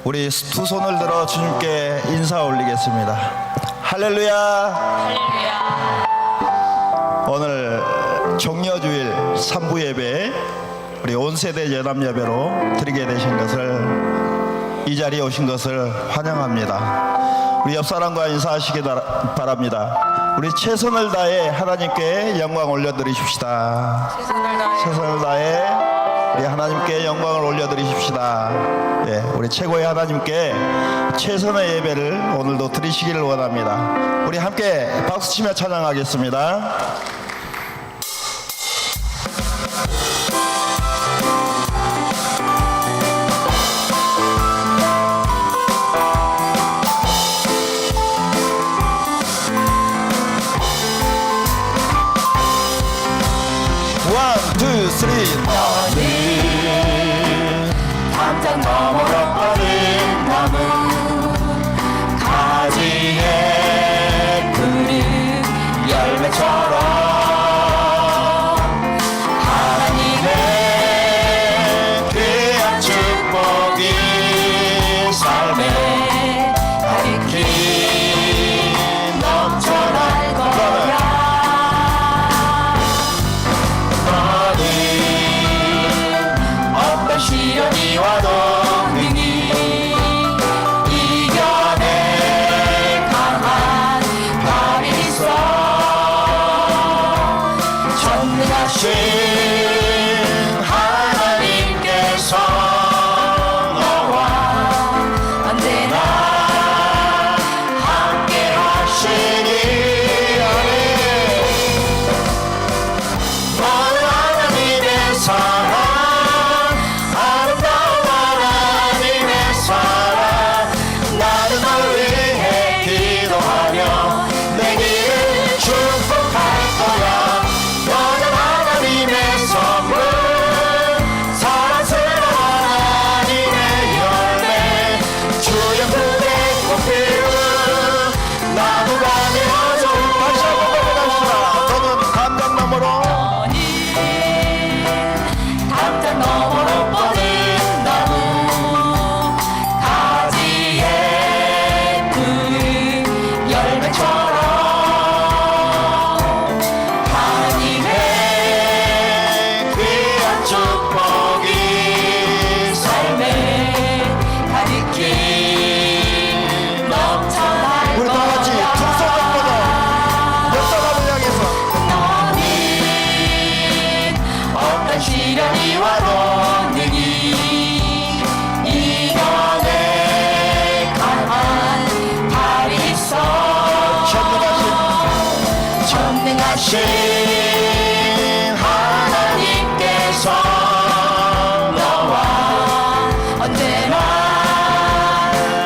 우리 두 손을 들어 주님께 인사 올리겠습니다. 할렐루야. 할렐루야. 오늘 종려주일 3부 예배 우리 온 세대 연합 예배로 드리게 되신 것을, 이 자리에 오신 것을 환영합니다. 우리 옆 사람과 인사하시기 바랍니다. 우리 최선을 다해 하나님께 영광 올려드리십시다. 최선을 다해 우리 하나님께 영광을 올려드리십시다. 예, 우리 최고의 하나님께 최선의 예배를 오늘도 드리시기를 원합니다. 우리 함께 박수치며 찬양하겠습니다. 원, 투, 쓰리. 너는 담장 너머로 뻗은 나무 가지에 푸른 열매처럼 하나님의 귀한 축복이 삶에 가득히 넘쳐날 거야. 어떤 시련이 와도 능히 이겨낼 강한 발이 있어. 전능하신 하나님께서 너와 언제나 함께 하시니 너는 하나님의 사랑, 아름다운 하나님의 사랑, 나는 널 위해 기도하며 내 길을 축복할 거야. 너는 하나님의 선물, 사랑스러운 하나님의 열매, 주의 품에 꽃피운 나무가 되어줘. 다시 한번 고백합시다. 저는 담장 너머로 담장 너머로 뻗은 나무 가지에 푸른 열매처럼 하나님의 귀한 축복이 삶에 가득히 넘쳐날 우리 다 같이 거야. 두 손을 뻗어 옆 사람을 향해서 너는 어떤 시련이 와도 능히 이겨낼 강한 발이 있어. 전능하신 하나님께서 너와 언제나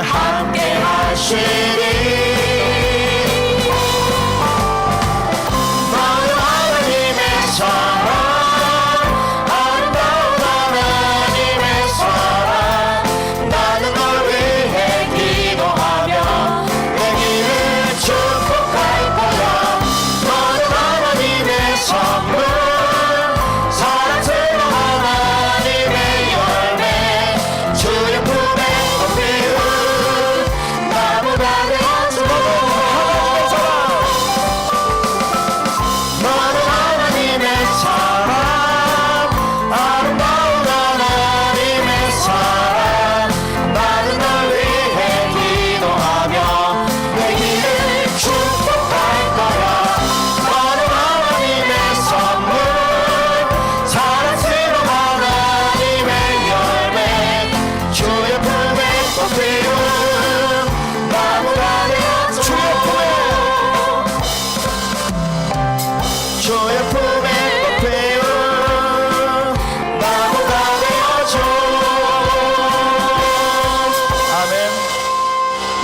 함께 하시니 너는 하나님의 사랑, 아름다운 하나님의 사랑, 나는 널 위해 기도하며 내 길을 축복할 거야. 너는 하나님의 선물, 사랑스러운 하나님의 열매, 주의 품에 꽃피운 나무가 되어줘. 너는 하나님의 사랑, 아름다운 하나님의 사랑, 나는 널 위해 기도하며 내 길을 축복할 거야. 너는 하나님의 선물, 사랑스러운 하나님의 열매, 주의 품에 꽃피운 나무가 되어줘. 주의 품에 꽃피운 나무가 되어줘. 아멘.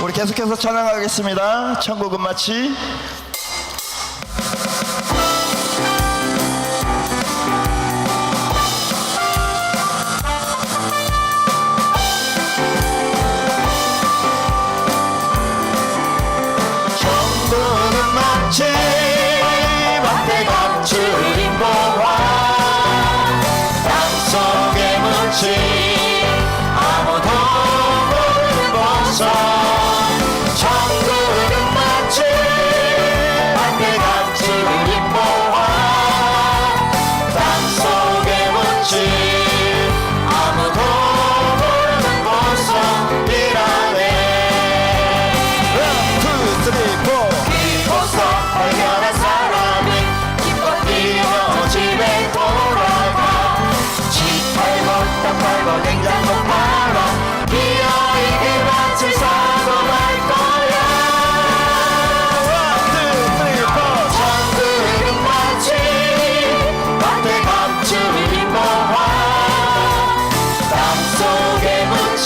우리 계속해서 찬양하겠습니다. 천국은 마치 천국은 마치 밭에 감추린 보화, 땅속에 묻힌 아무도 모르는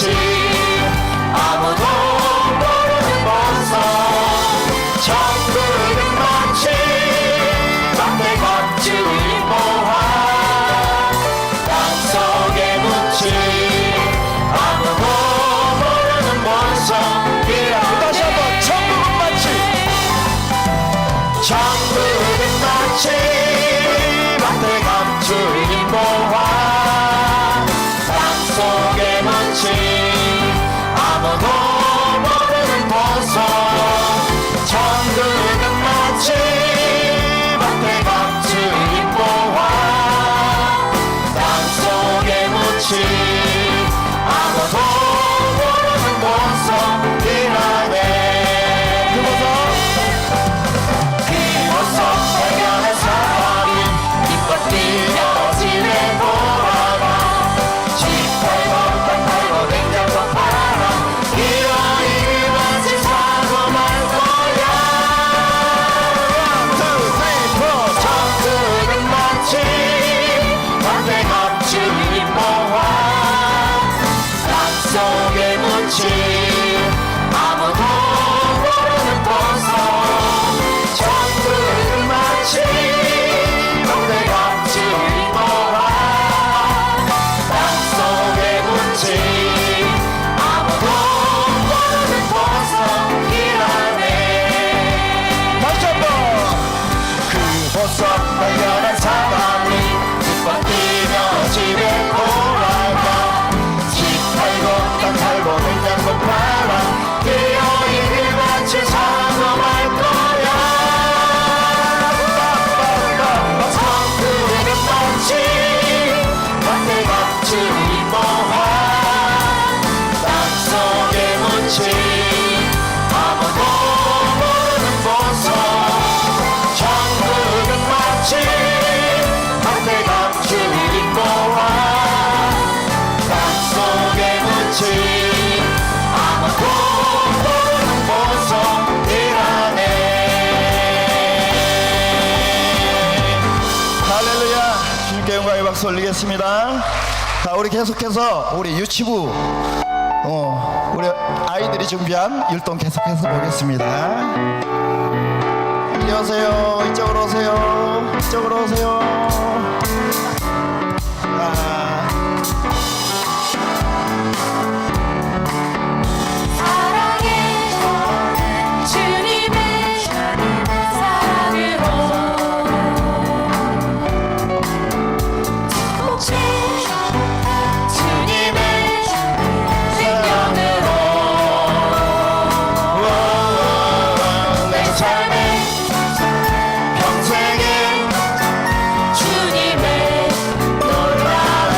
문치 아무도 모르는 본성 천국은 마치 막대감 주인 보화 땅속의 문치 아무도 모르는 본성이라 다시 한번 천국은 마치 막대감 주인 보화 땅속의 문치 아무도 모르는 본성 천국은 마치 막대감 주인 보화 땅속의 문치 아무도 모르는 본성이라네 그곳서 발견한 사람이 기껏 뛰며 집에 돌아가 집 팔고 땅 팔고 냉장고 팔아 이러이를 마치 사고 말 거야 천국은 마치 막대감 주인 보화 땅속의 문치 아무도 모르는 본성 천국은 마치 막대감 주인 보화 땅속의 문치 아무도 모르는 본성이라네 다시 한번 그 보석 발견한 사람이 기껏 뛰며 집에 돌아가 집 팔고 땅 팔고 냉장고 팔아 뛰어이길 마치 사고 말 거야 천국은 마치 막대감 주인 보화 땅속의 문치 아무도 모르는 본성 천국은 마치 막대감 주인 보화 땅속의 문치 아무도 모르는 본성이라네 할렐루야. 주님께 영광의 박수 올리겠습니다. 자, 우리 계속해서 우리 유치부 우리 아이들이 준비한 율동 계속해서 보겠습니다. 이리 오세요. 이쪽으로 오세요. 이쪽으로 오세요. 사랑해 주님의 사랑으로 혹시 주님의 생명으로 내 삶의 평생에 주님의 놀라운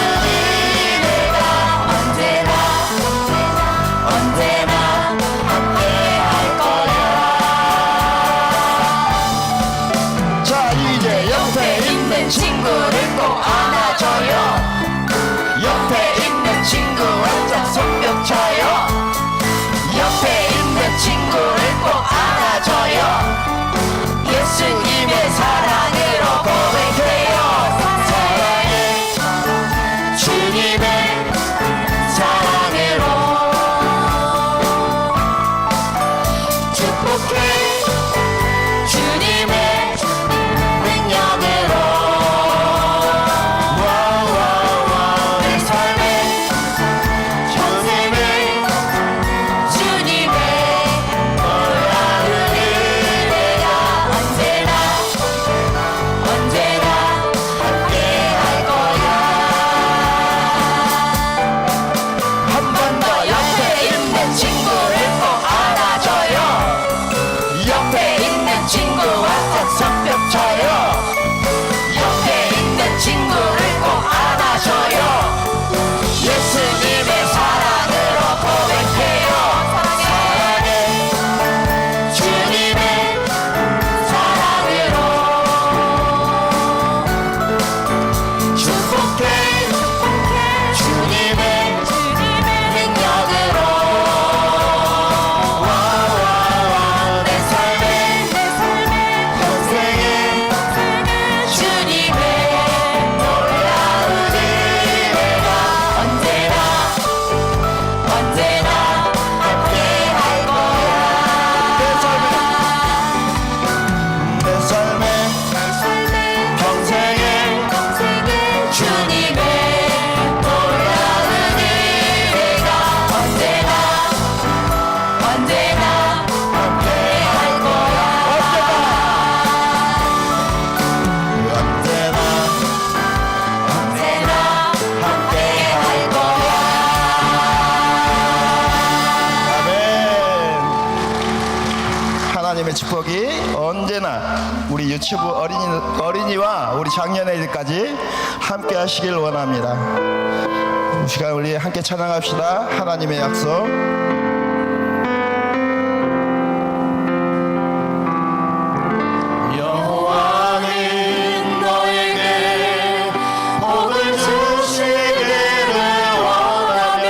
유치부 어린이와 우리 장년애들까지 함께 하시길 원합니다. 이 시간 우리 함께 찬양합시다. 하나님의 약속. 여호와는 너에게 복을 주시기를 원하며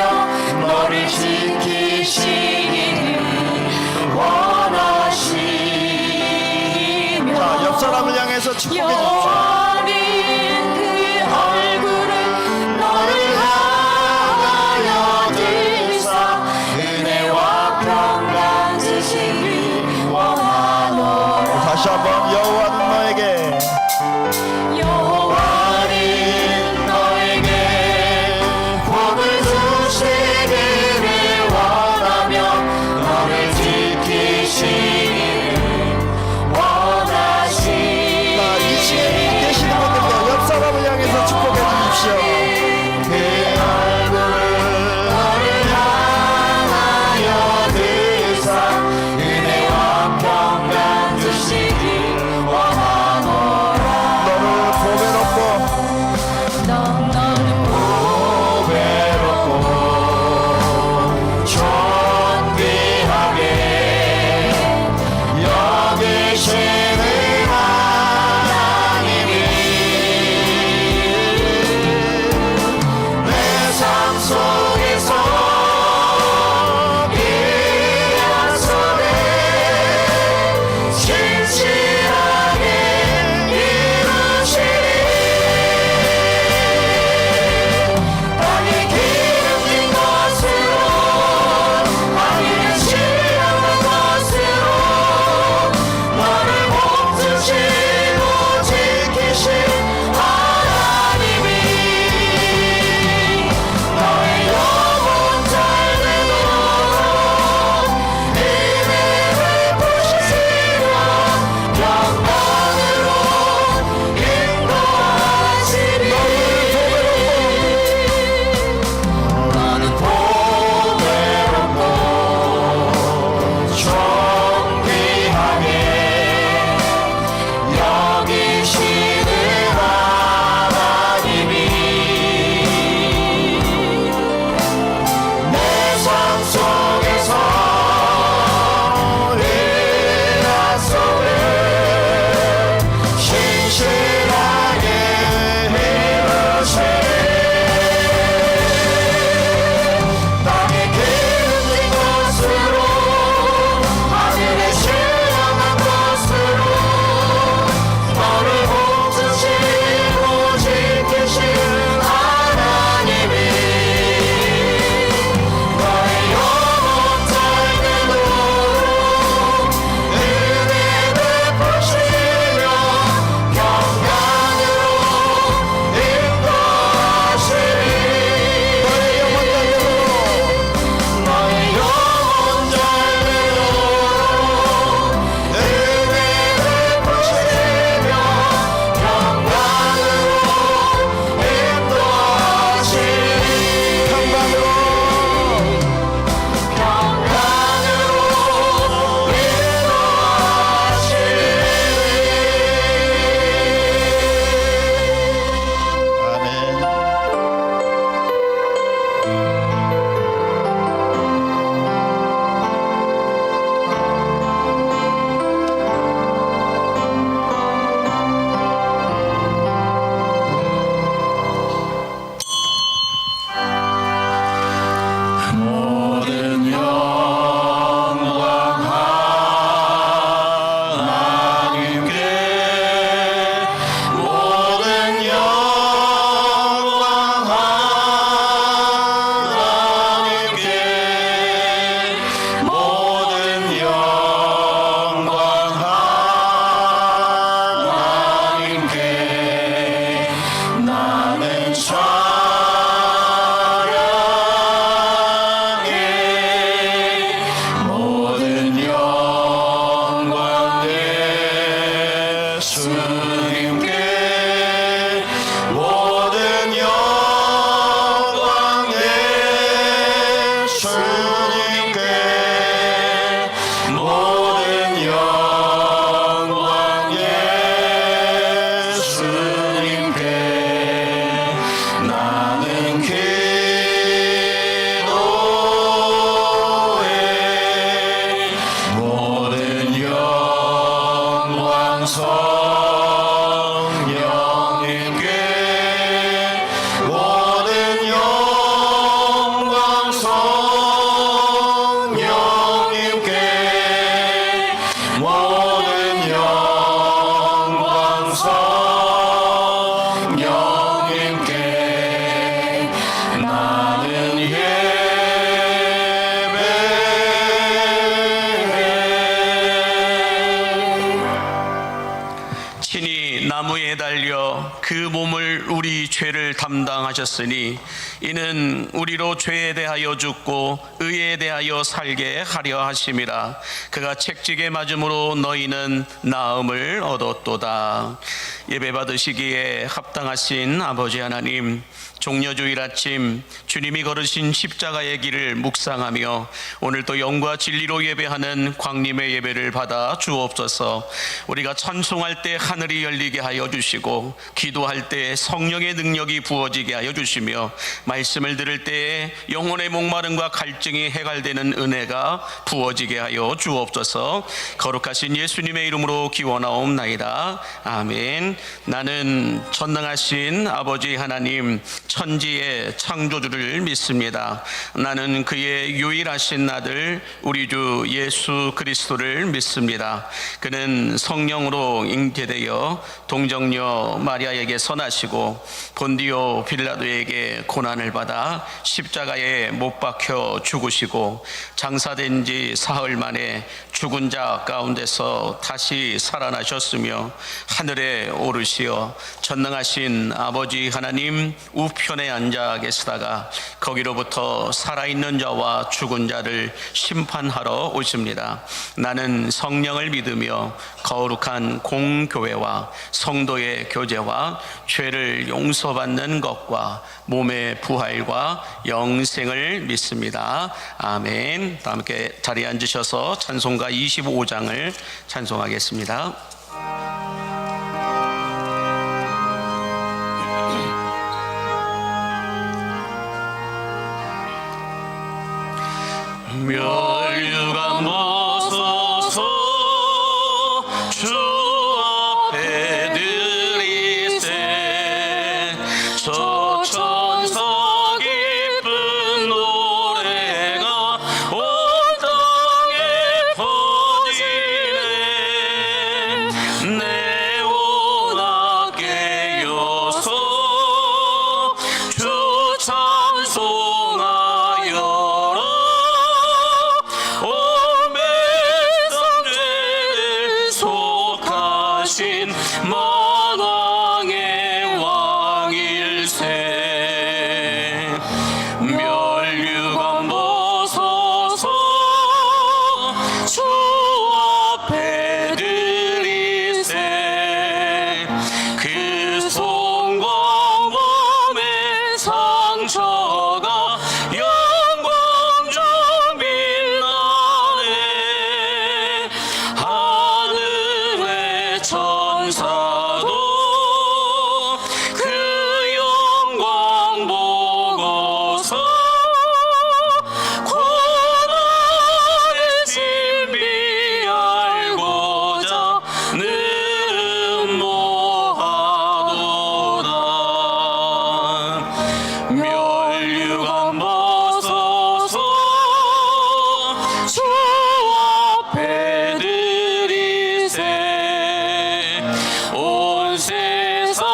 너를 지키시기를 원하시며 자, 옆 사람을 향해서 축복해 주십시오. 여호와는 그 얼굴을 너를 향하여 들사 은혜와 평강 주시길 원하노라. 다시 한번 여호와는 너에게 여호와는 너에게 복을 주시기를 원하며 너를 지키시기를 원하시며 이 시간 매달려 그 몸을 우리 죄를 담당하셨으니 이는 우리로 죄에 대하여 죽고 의에 대하여 살게 하려 하심이라. 그가 채찍에 맞음으로 너희는 나음을 얻었도다. 예배 받으시기에 합당하신 아버지 하나님, 종려주일 아침 주님이 걸으신 십자가의 길을 묵상하며 오늘도 영과 진리로 예배하는 광림의 예배를 받아 주옵소서. 우리가 찬송할 때 하늘이 열리게 하여 주시고 기도할 때 성령의 능력이 부어지게 하여 주시며 말씀을 들을 때에 영혼의 목마름과 갈증이 해갈되는 은혜가 부어지게 하여 주옵소서. 거룩하신 예수님의 이름으로 기원하옵나이다. 아멘. 나는 전능하신 아버지 하나님 천지의 창조주를 믿습니다. 나는 그의 유일하신 아들 우리 주 예수 그리스도를 믿습니다. 그는 성령으로 잉태되어 동정녀 마리아에게서 나시고 본디오 빌라도에게 고난을 받아 십자가에 못 박혀 죽으시고 장사된 지 사흘 만에 죽은 자 가운데서 다시 살아나셨으며 하늘에 오르시어 전능하신 아버지 하나님 우편에 앉아 계시다가 거기로부터 살아있는 자와 죽은 자를 심판하러 오십니다. 나는 성령을 믿으며 거룩한 공교회와 성도의 교제와 죄를 용서받는 것과 몸의 부활과 영생을 믿습니다. 아멘. 다 함께 자리에 앉으셔서 찬송가 25장을 찬송하겠습니다. 멸류관 벗어서 주 앞에 드리세. 저 천사 기쁜 노래가 온 땅에 퍼지네. 내오나 깨어서 주 찬송하여라. 만왕의 왕일세. 멸류관 벗어서 주 앞에 드리세. 그 손과 몸의 상처가 영광 중 빛나네. 하늘의 천사도 그 영광 보고서 고난의 신비 알고자 늘 모하도다. 멸류관 벗어서 주 앞에 드리세. 온 세상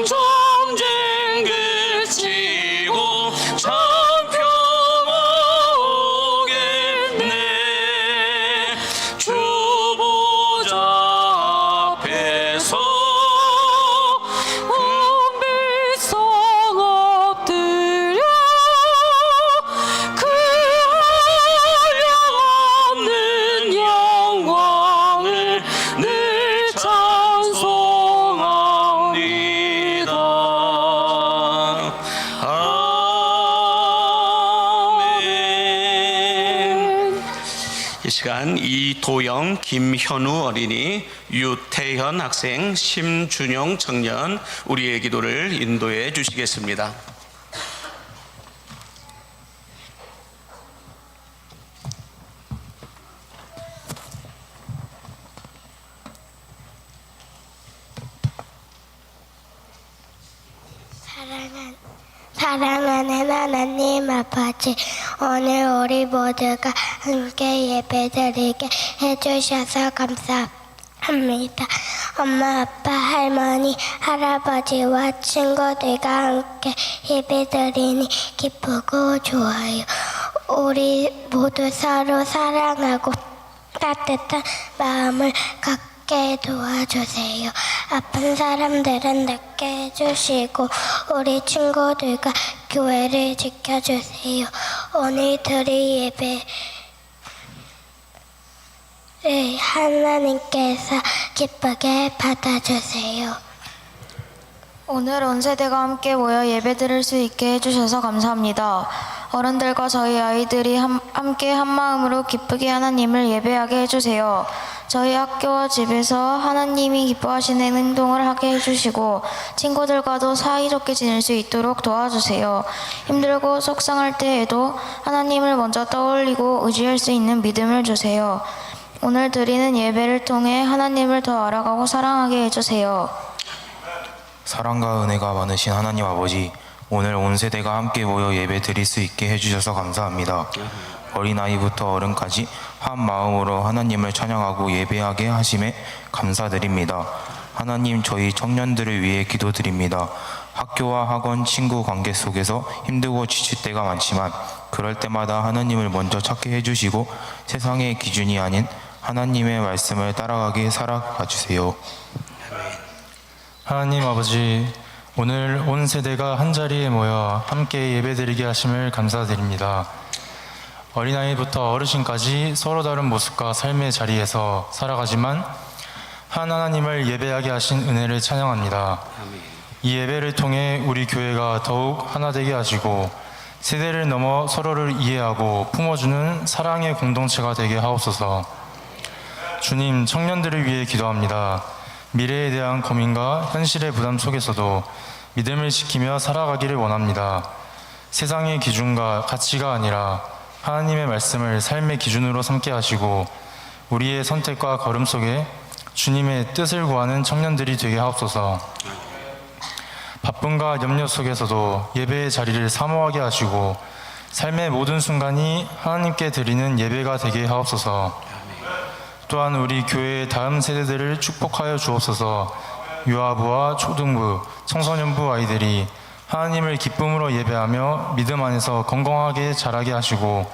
전쟁 그치고 참 평화 오겠네. 주 보좌 앞에서 은빛성 엎드려 그 한량없는 영광을 늘 찬송합니다. 아멘. 이 시간 이도영, 김현우 어린이, 유태현 학생, 심준영 청년 우리의 기도를 인도해 주시겠습니다. 사랑하는 하나님 아버지, 오늘 우리 모두가 함께 예배드리게 해주셔서 감사합니다. 엄마, 아빠, 할머니, 할아버지와 친구들과 함께 예배드리니 기쁘고 좋아요. 우리 모두 서로 사랑하고 따뜻한 마음을 갖게 함께 도와주세요. 아픈 사람들은 낫게 해주시고 우리 친구들과 교회를 지켜주세요. 오늘들의 예배를 하나님께서 기쁘게 받아주세요. 오늘 온 세대가 함께 모여 예배드릴 수 있게 해주셔서 감사합니다. 어른들과 저희 아이들이 함께 한마음으로 기쁘게 하나님을 예배하게 해주세요. 저희 학교와 집에서 하나님이 기뻐하시는 행동을 하게 해주시고 친구들과도 사이좋게 지낼 수 있도록 도와주세요. 힘들고 속상할 때에도 하나님을 먼저 떠올리고 의지할 수 있는 믿음을 주세요. 오늘 드리는 예배를 통해 하나님을 더 알아가고 사랑하게 해주세요. 사랑과 은혜가 많으신 하나님 아버지, 오늘 온 세대가 함께 모여 예배 드릴 수 있게 해주셔서 감사합니다. 어린아이부터 어른까지 한 마음으로 하나님을 찬양하고 예배하게 하심에 감사드립니다. 하나님, 저희 청년들을 위해 기도드립니다. 학교와 학원, 친구 관계 속에서 힘들고 지칠 때가 많지만 그럴 때마다 하나님을 먼저 찾게 해주시고 세상의 기준이 아닌 하나님의 말씀을 따라가게 살아가 주세요. 하나님 아버지, 오늘 온 세대가 한자리에 모여 함께 예배드리게 하심을 감사드립니다. 어린아이부터 어르신까지 서로 다른 모습과 삶의 자리에서 살아가지만 한 하나님을 예배하게 하신 은혜를 찬양합니다. 이 예배를 통해 우리 교회가 더욱 하나 되게 하시고 세대를 넘어 서로를 이해하고 품어주는 사랑의 공동체가 되게 하옵소서. 주님, 청년들을 위해 기도합니다. 미래에 대한 고민과 현실의 부담 속에서도 믿음을 지키며 살아가기를 원합니다. 세상의 기준과 가치가 아니라 하나님의 말씀을 삶의 기준으로 삼게 하시고 우리의 선택과 걸음 속에 주님의 뜻을 구하는 청년들이 되게 하옵소서. 바쁨과 염려 속에서도 예배의 자리를 사모하게 하시고 삶의 모든 순간이 하나님께 드리는 예배가 되게 하옵소서. 또한 우리 교회의 다음 세대들을 축복하여 주옵소서. 유아부와 초등부, 청소년부 아이들이 하나님을 기쁨으로 예배하며 믿음 안에서 건강하게 자라게 하시고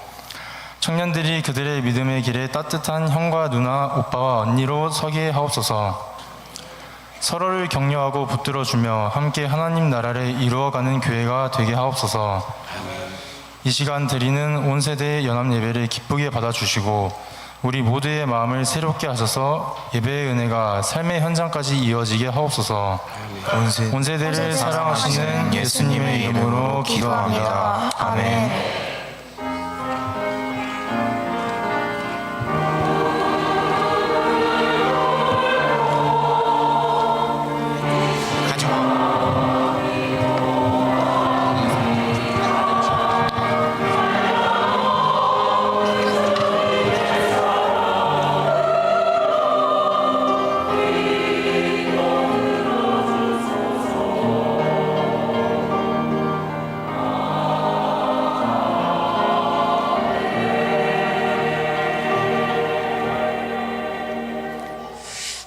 청년들이 그들의 믿음의 길에 따뜻한 형과 누나, 오빠와 언니로 서게 하옵소서. 서로를 격려하고 붙들어주며 함께 하나님 나라를 이루어가는 교회가 되게 하옵소서. 이 시간 드리는 온 세대의 연합 예배를 기쁘게 받아주시고 우리 모두의 마음을 새롭게 하셔서 예배의 은혜가 삶의 현장까지 이어지게 하옵소서. 온 세대를 사랑하시는 예수님의 이름으로 기도합니다. 아멘.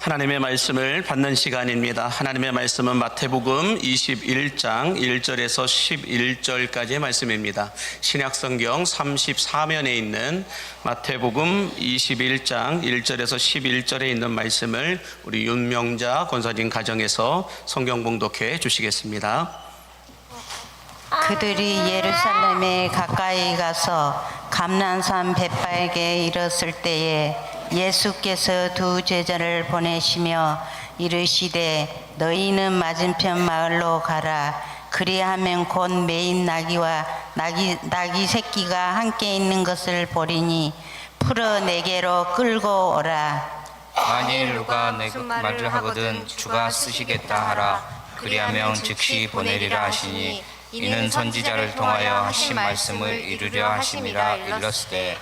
하나님의 말씀을 받는 시간입니다. 하나님의 말씀은 마태복음 21장 1절에서 11절까지의 말씀입니다. 신약성경 34면에 있는 마태복음 21장 1절에서 11절에 있는 말씀을 우리 윤명자 권사님 가정에서 성경 봉독해 주시겠습니다. 그들이 예루살렘에 가까이 가서 감난산 벳바에게 이르렀을 때에 예수께서 두 제자를 보내시며 이르시되 너희는 맞은편 마을로 가라. 그리하면 곧 매인 나귀와 나귀 새끼가 함께 있는 것을 보리니 풀어 내게로 끌고 오라. 만일 누가 내 말을 하거든 주가 쓰시겠다 하라. 그리하면 즉시 보내리라 하시니 이는 선지자를 통하여 하신 말씀을 이루려 하심이라. 일렀으되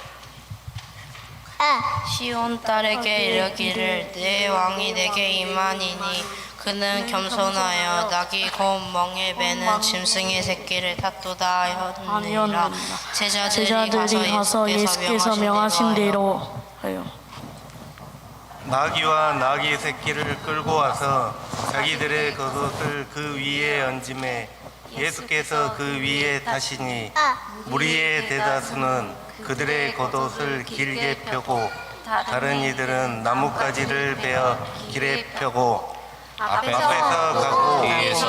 시온 딸에게 이르기를 내 왕이 내게 임하니니 그는 겸손하여 낙이 곧 멍에 매는 짐승의 새끼를 탔도다 하였느니라. 제자들이 가서 예수께서 명하신 대로 하여 나귀와 나귀 새끼를 끌고 와서 자기들의 겉옷을 그 위에 얹음에 예수께서 그 위에 타시니 무리의 대다수는 그들의 겉옷을 길게 펴고 다른 이들은 나뭇가지를 베어 길에 펴고 앞에서 가고 뒤에서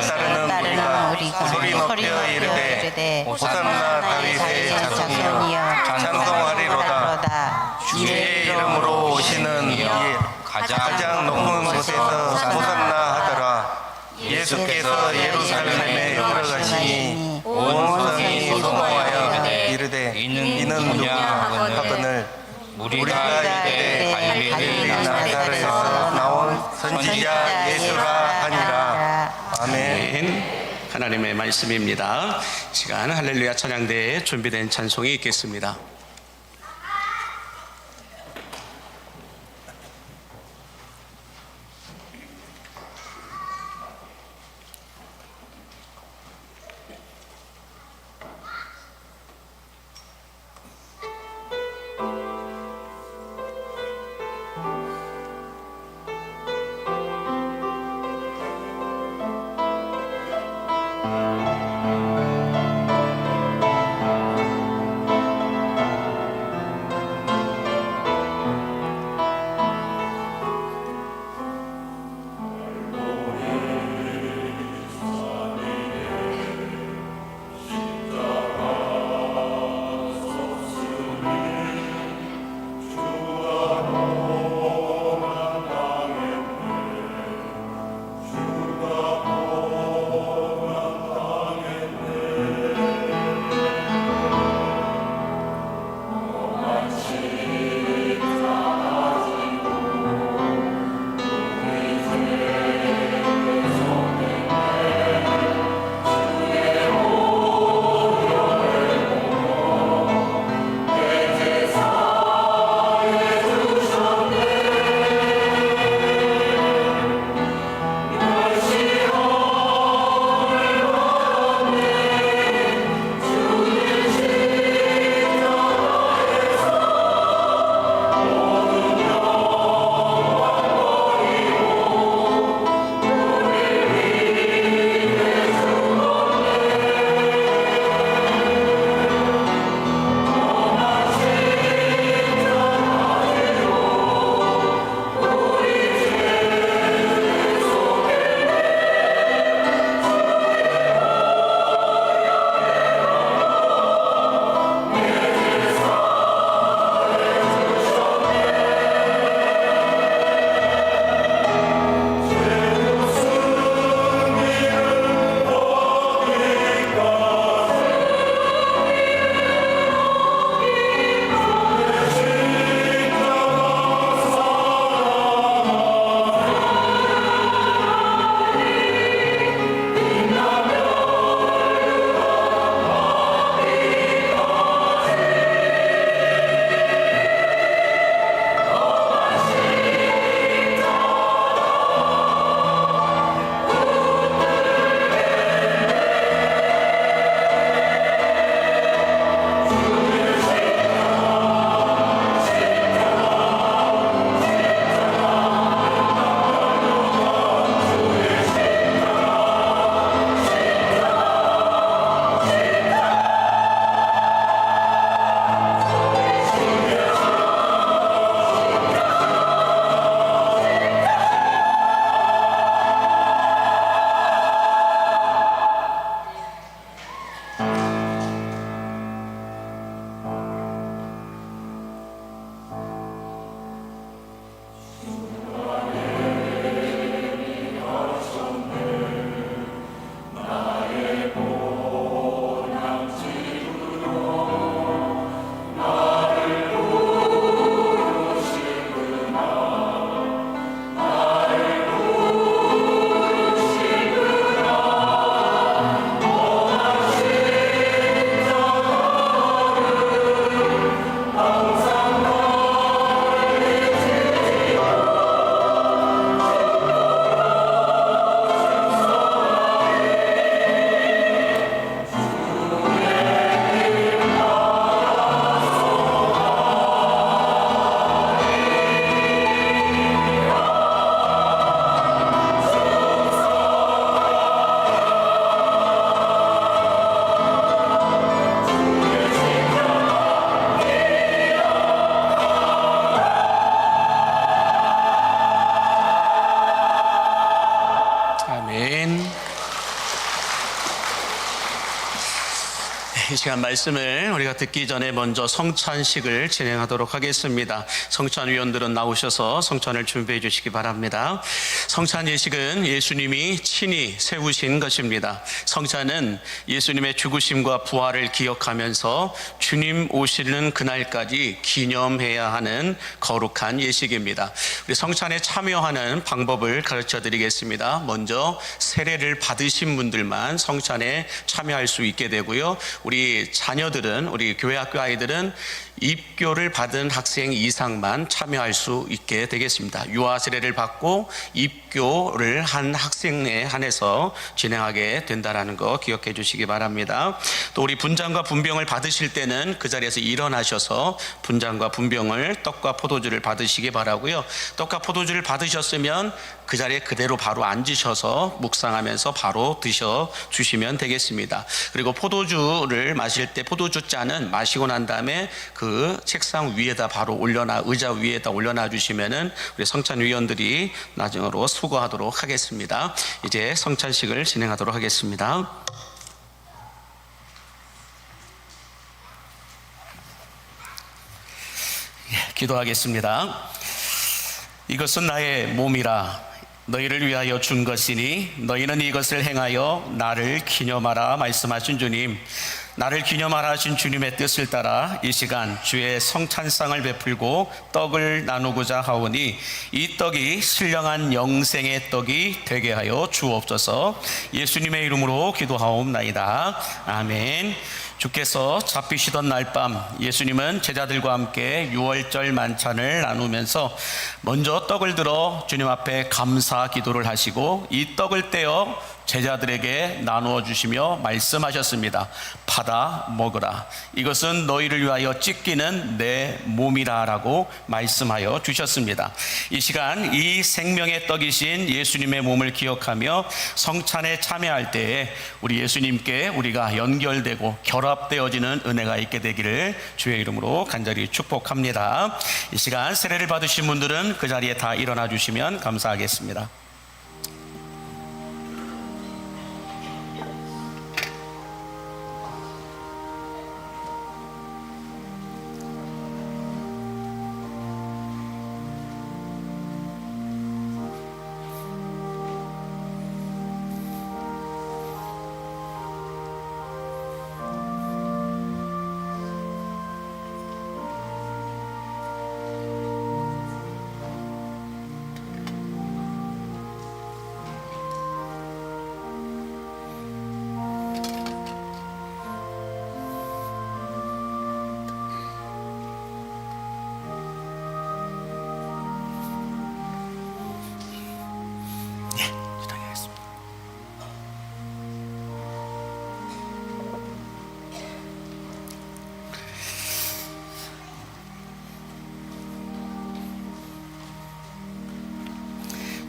따르는 우리가 소리 높여 이르되 호산나 다윗의 자손이여 찬송하리로다. 주의 이름으로 오시는 이 가장 높은 곳에서 호산나 하더라. 예수께서 예루살렘에 들어가시니 온 성이 소모하여 이르되 이는 누구냐 하거늘 우리가 이르되 갈릴리 나사렛에서 나온 선지자 예수라 하니라. 아멘. 하나님의 말씀입니다. 시간 할렐루야 찬양대에 준비된 찬송이 있겠습니다. 시간 말씀을 우리가 듣기 전에 먼저 성찬식을 진행하도록 하겠습니다. 성찬위원들은 나오셔서 성찬을 준비해 주시기 바랍니다. 성찬 예식은 예수님이 친히 세우신 것입니다. 성찬은 예수님의 죽으심과 부활을 기억하면서 주님 오시는 그날까지 기념해야 하는 거룩한 예식입니다. 우리 성찬에 참여하는 방법을 가르쳐 드리겠습니다. 먼저 세례를 받으신 분들만 성찬에 참여할 수 있게 되고요. 우리 자녀들은, 우리 교회학교 아이들은 입교를 받은 학생 이상만 참여할 수 있게 되겠습니다. 유아 세례를 받고 입교를 한 학생에 한해서 진행하게 된다는 거 기억해 주시기 바랍니다. 또 우리 분장과 분병을 받으실 때는 그 자리에서 일어나셔서 분장과 분병을 떡과 포도주를 받으시기 바라고요. 떡과 포도주를 받으셨으면 그 자리에 그대로 바로 앉으셔서 묵상하면서 바로 드셔 주시면 되겠습니다. 그리고 포도주를 마실 때 포도주 잔은 마시고 난 다음에 그 책상 위에다 바로 의자 위에다 올려놔 주시면은 우리 성찬위원들이 나중으로 수고하도록 하겠습니다. 이제 성찬식을 진행하도록 하겠습니다. 기도하겠습니다. 이것은 나의 몸이라 너희를 위하여 준 것이니 너희는 이것을 행하여 나를 기념하라 말씀하신 주님, 나를 기념하라 하신 주님의 뜻을 따라 이 시간 주의 성찬상을 베풀고 떡을 나누고자 하오니 이 떡이 신령한 영생의 떡이 되게 하여 주옵소서. 예수님의 이름으로 기도하옵나이다. 아멘. 주께서 잡히시던 날 밤 예수님은 제자들과 함께 유월절 만찬을 나누면서 먼저 떡을 들어 주님 앞에 감사 기도를 하시고 이 떡을 떼어 제자들에게 나누어 주시며 말씀하셨습니다. 받아 먹으라. 이것은 너희를 위하여 찢기는 내 몸이라 라고 말씀하여 주셨습니다. 이 시간 이 생명의 떡이신 예수님의 몸을 기억하며 성찬에 참여할 때에 우리 예수님께 우리가 연결되고 결합되어지는 은혜가 있게 되기를 주의 이름으로 간절히 축복합니다. 이 시간 세례를 받으신 분들은 그 자리에 다 일어나 주시면 감사하겠습니다.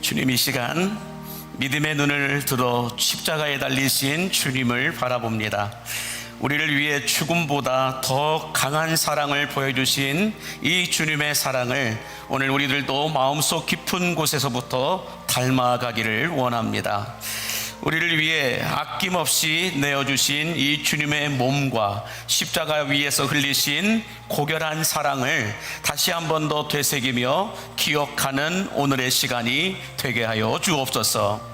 주님, 이 시간 믿음의 눈을 들어 십자가에 달리신 주님을 바라봅니다. 우리를 위해 죽음보다 더 강한 사랑을 보여주신 이 주님의 사랑을 오늘 우리들도 마음속 깊은 곳에서부터 닮아가기를 원합니다. 우리를 위해 아낌없이 내어주신 이 주님의 몸과 십자가 위에서 흘리신 고결한 사랑을 다시 한 번 더 되새기며 기억하는 오늘의 시간이 되게 하여 주옵소서.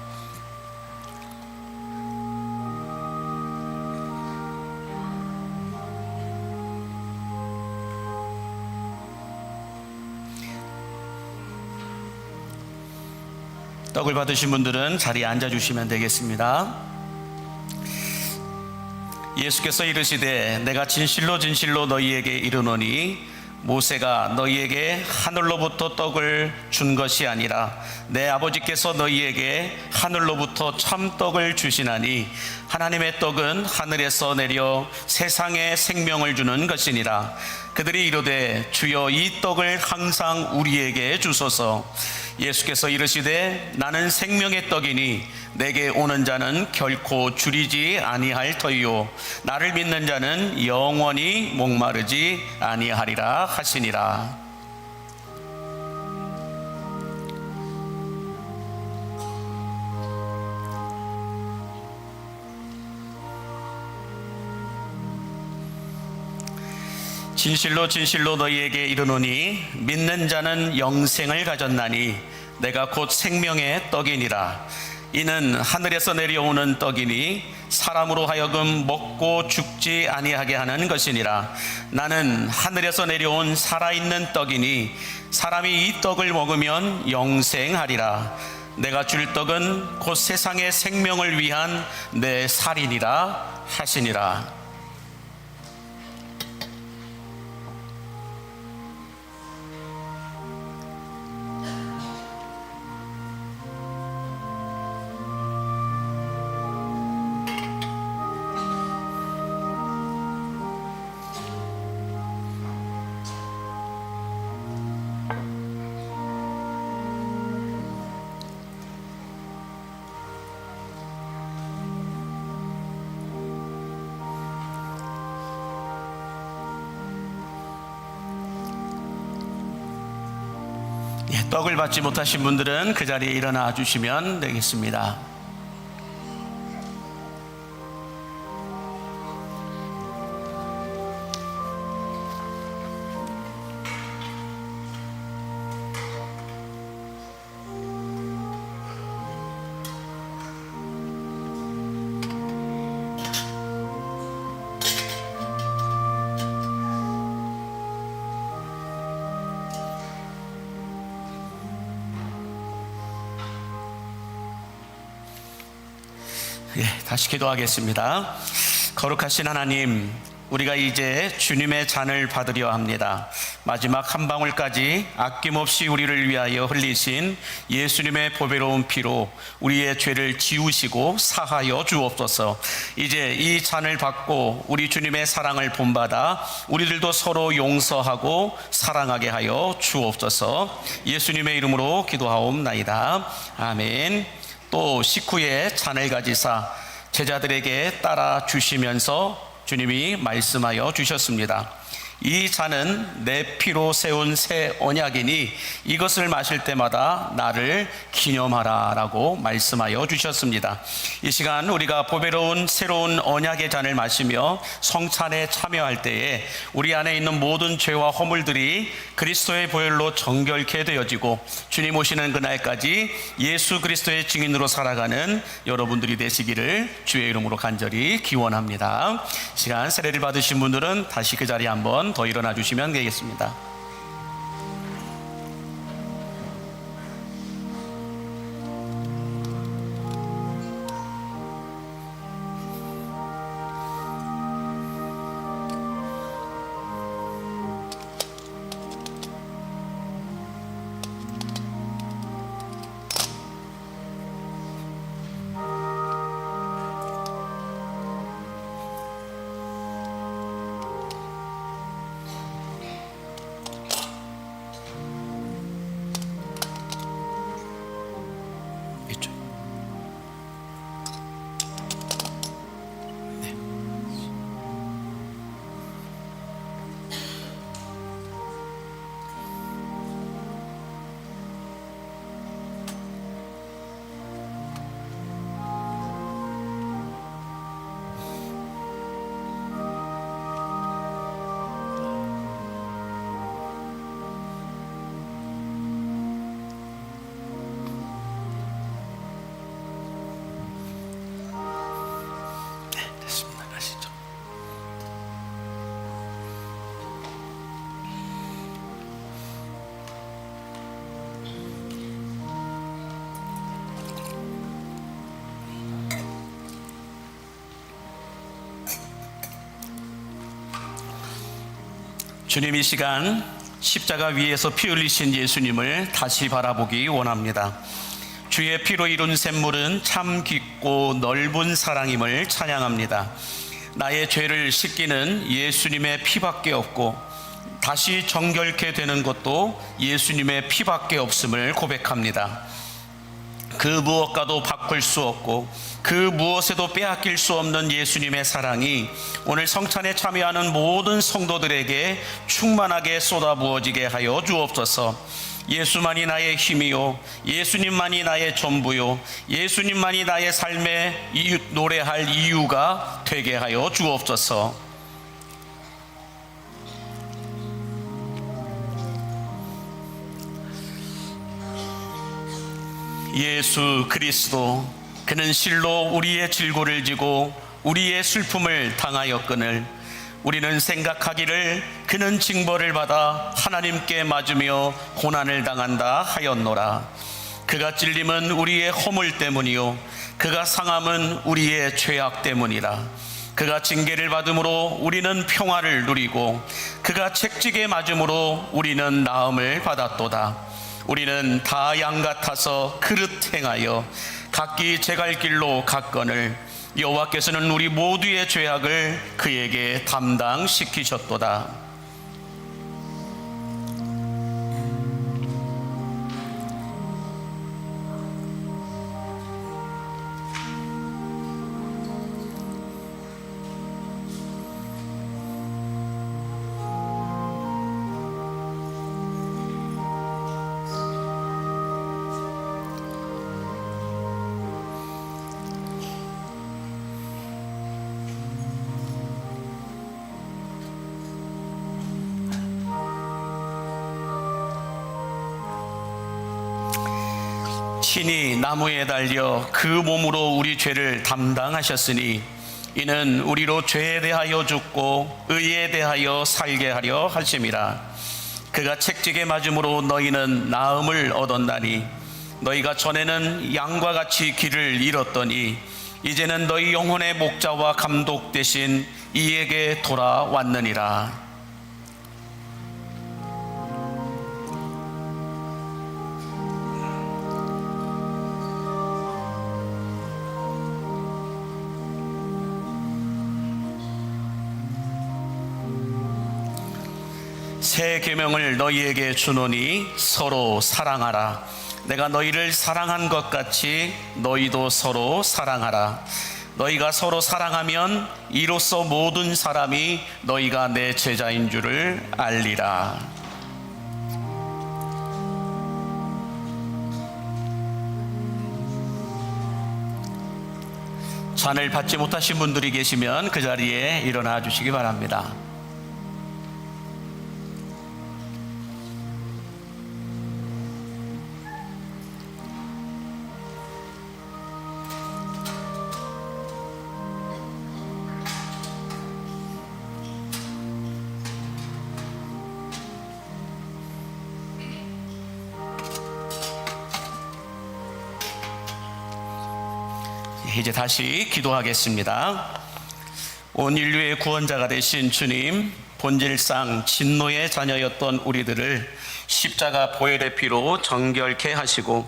떡을 받으신 분들은 자리에 앉아주시면 되겠습니다. 예수께서 이르시되 내가 진실로 진실로 너희에게 이르노니 모세가 너희에게 하늘로부터 떡을 준 것이 아니라 내 아버지께서 너희에게 하늘로부터 참떡을 주시나니 하나님의 떡은 하늘에서 내려 세상에 생명을 주는 것이니라. 그들이 이르되 주여 이 떡을 항상 우리에게 주소서. 예수께서 이르시되 나는 생명의 떡이니 내게 오는 자는 결코 줄이지 아니할 터이요 나를 믿는 자는 영원히 목마르지 아니하리라 하시니라. 진실로 진실로 너희에게 이르노니 믿는 자는 영생을 가졌나니 내가 곧 생명의 떡이니라. 이는 하늘에서 내려오는 떡이니 사람으로 하여금 먹고 죽지 아니하게 하는 것이니라. 나는 하늘에서 내려온 살아있는 떡이니 사람이 이 떡을 먹으면 영생하리라. 내가 줄 떡은 곧 세상의 생명을 위한 내 살이니라 하시니라. 떡을 받지 못하신 분들은 그 자리에 일어나 주시면 되겠습니다. 다시 기도하겠습니다. 거룩하신 하나님, 우리가 이제 주님의 잔을 받으려 합니다. 마지막 한 방울까지 아낌없이 우리를 위하여 흘리신 예수님의 보배로운 피로 우리의 죄를 지우시고 사하여 주옵소서. 이제 이 잔을 받고 우리 주님의 사랑을 본받아 우리들도 서로 용서하고 사랑하게 하여 주옵소서. 예수님의 이름으로 기도하옵나이다. 아멘. 또 식후에 잔을 가지사 제자들에게 따라 주시면서 주님이 말씀하여 주셨습니다. 이 잔은 내 피로 세운 새 언약이니 이것을 마실 때마다 나를 기념하라 라고 말씀하여 주셨습니다. 이 시간 우리가 보배로운 새로운 언약의 잔을 마시며 성찬에 참여할 때에 우리 안에 있는 모든 죄와 허물들이 그리스도의 보혈로 정결케 되어지고 주님 오시는 그날까지 예수 그리스도의 증인으로 살아가는 여러분들이 되시기를 주의 이름으로 간절히 기원합니다. 시간 세례를 받으신 분들은 다시 그 자리에 한번 더 일어나 주시면 되겠습니다. 주님, 이 시간 십자가 위에서 피 흘리신 예수님을 다시 바라보기 원합니다. 주의 피로 이룬 샘물은 참 깊고 넓은 사랑임을 찬양합니다. 나의 죄를 씻기는 예수님의 피밖에 없고 다시 정결케 되는 것도 예수님의 피밖에 없음을 고백합니다. 그 무엇과도 바꿀 수 없고 그 무엇에도 빼앗길 수 없는 예수님의 사랑이 오늘 성찬에 참여하는 모든 성도들에게 충만하게 쏟아부어지게 하여 주옵소서. 예수만이 나의 힘이요, 예수님만이 나의 전부요, 예수님만이 나의 삶에 노래할 이유가 되게 하여 주옵소서. 예수 그리스도, 그는 실로 우리의 질고를 지고 우리의 슬픔을 당하였거늘 우리는 생각하기를 그는 징벌을 받아 하나님께 맞으며 고난을 당한다 하였노라. 그가 찔림은 우리의 허물 때문이요 그가 상함은 우리의 죄악 때문이라. 그가 징계를 받음으로 우리는 평화를 누리고 그가 채찍에 맞음으로 우리는 나음을 받았도다. 우리는 다 양 같아서 그릇 행하여 각기 제갈 길로 갔거늘 여호와께서는 우리 모두의 죄악을 그에게 담당시키셨도다. 친히 나무에 달려 그 몸으로 우리 죄를 담당하셨으니 이는 우리로 죄에 대하여 죽고 의에 대하여 살게 하려 하심이라. 그가 채찍에 맞음으로 너희는 나음을 얻었나니 너희가 전에는 양과 같이 길을 잃었더니 이제는 너희 영혼의 목자와 감독 되신 이에게 돌아왔느니라. 새 계명을 너희에게 주노니 서로 사랑하라. 내가 너희를 사랑한 것 같이 너희도 서로 사랑하라. 너희가 서로 사랑하면 이로써 모든 사람이 너희가 내 제자인 줄을 알리라. 잔을 받지 못하신 분들이 계시면 그 자리에 일어나 주시기 바랍니다. 이제 다시 기도하겠습니다. 온 인류의 구원자가 되신 주님, 본질상 진노의 자녀였던 우리들을 십자가 보혈의 피로 정결케 하시고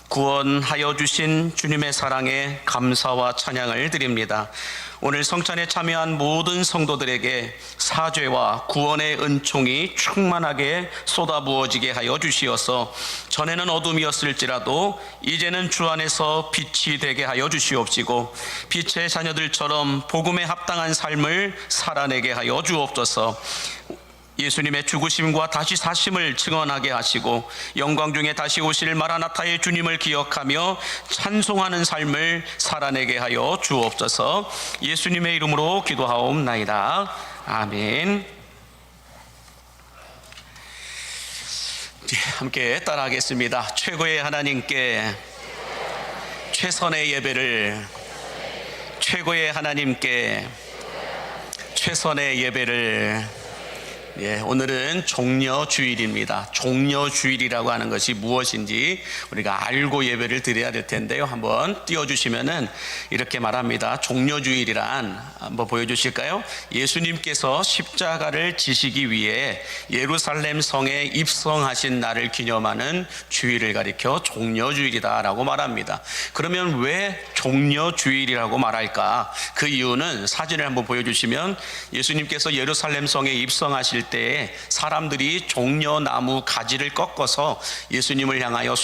구원하여 주신 주님의 사랑에 감사와 찬양을 드립니다. 오늘 성찬에 참여한 모든 성도들에게 사죄와 구원의 은총이 충만하게 쏟아부어지게 하여 주시어서 전에는 어둠이었을지라도 이제는 주 안에서 빛이 되게 하여 주시옵시고 빛의 자녀들처럼 복음에 합당한 삶을 살아내게 하여 주옵소서. 예수님의 죽으심과 다시 사심을 증언하게 하시고 영광 중에 다시 오실 마라나타의 주님을 기억하며 찬송하는 삶을 살아내게 하여 주옵소서. 예수님의 이름으로 기도하옵나이다. 아멘. 함께 따라하겠습니다. 최고의 하나님께 최선의 예배를, 최고의 하나님께 최선의 예배를. 오늘은 종려주일입니다. 종려주일이라고 하는 것이 무엇인지 우리가 알고 예배를 드려야 될 텐데요. 한번 띄워주시면은 이렇게 말합니다. 종려주일이란 한번 보여주실까요? 예수님께서 십자가를 지시기 위해 예루살렘 성에 입성하신 날을 기념하는 주일을 가리켜 종려주일이다라고 말합니다. 그러면 왜 종려주일이라고 말할까? 그 이유는 사진을 한번 보여주시면 예수님께서 예루살렘 성에 입성하실 때에 사람들이 종려나무 가지를 꺾어서 예수님을 향하여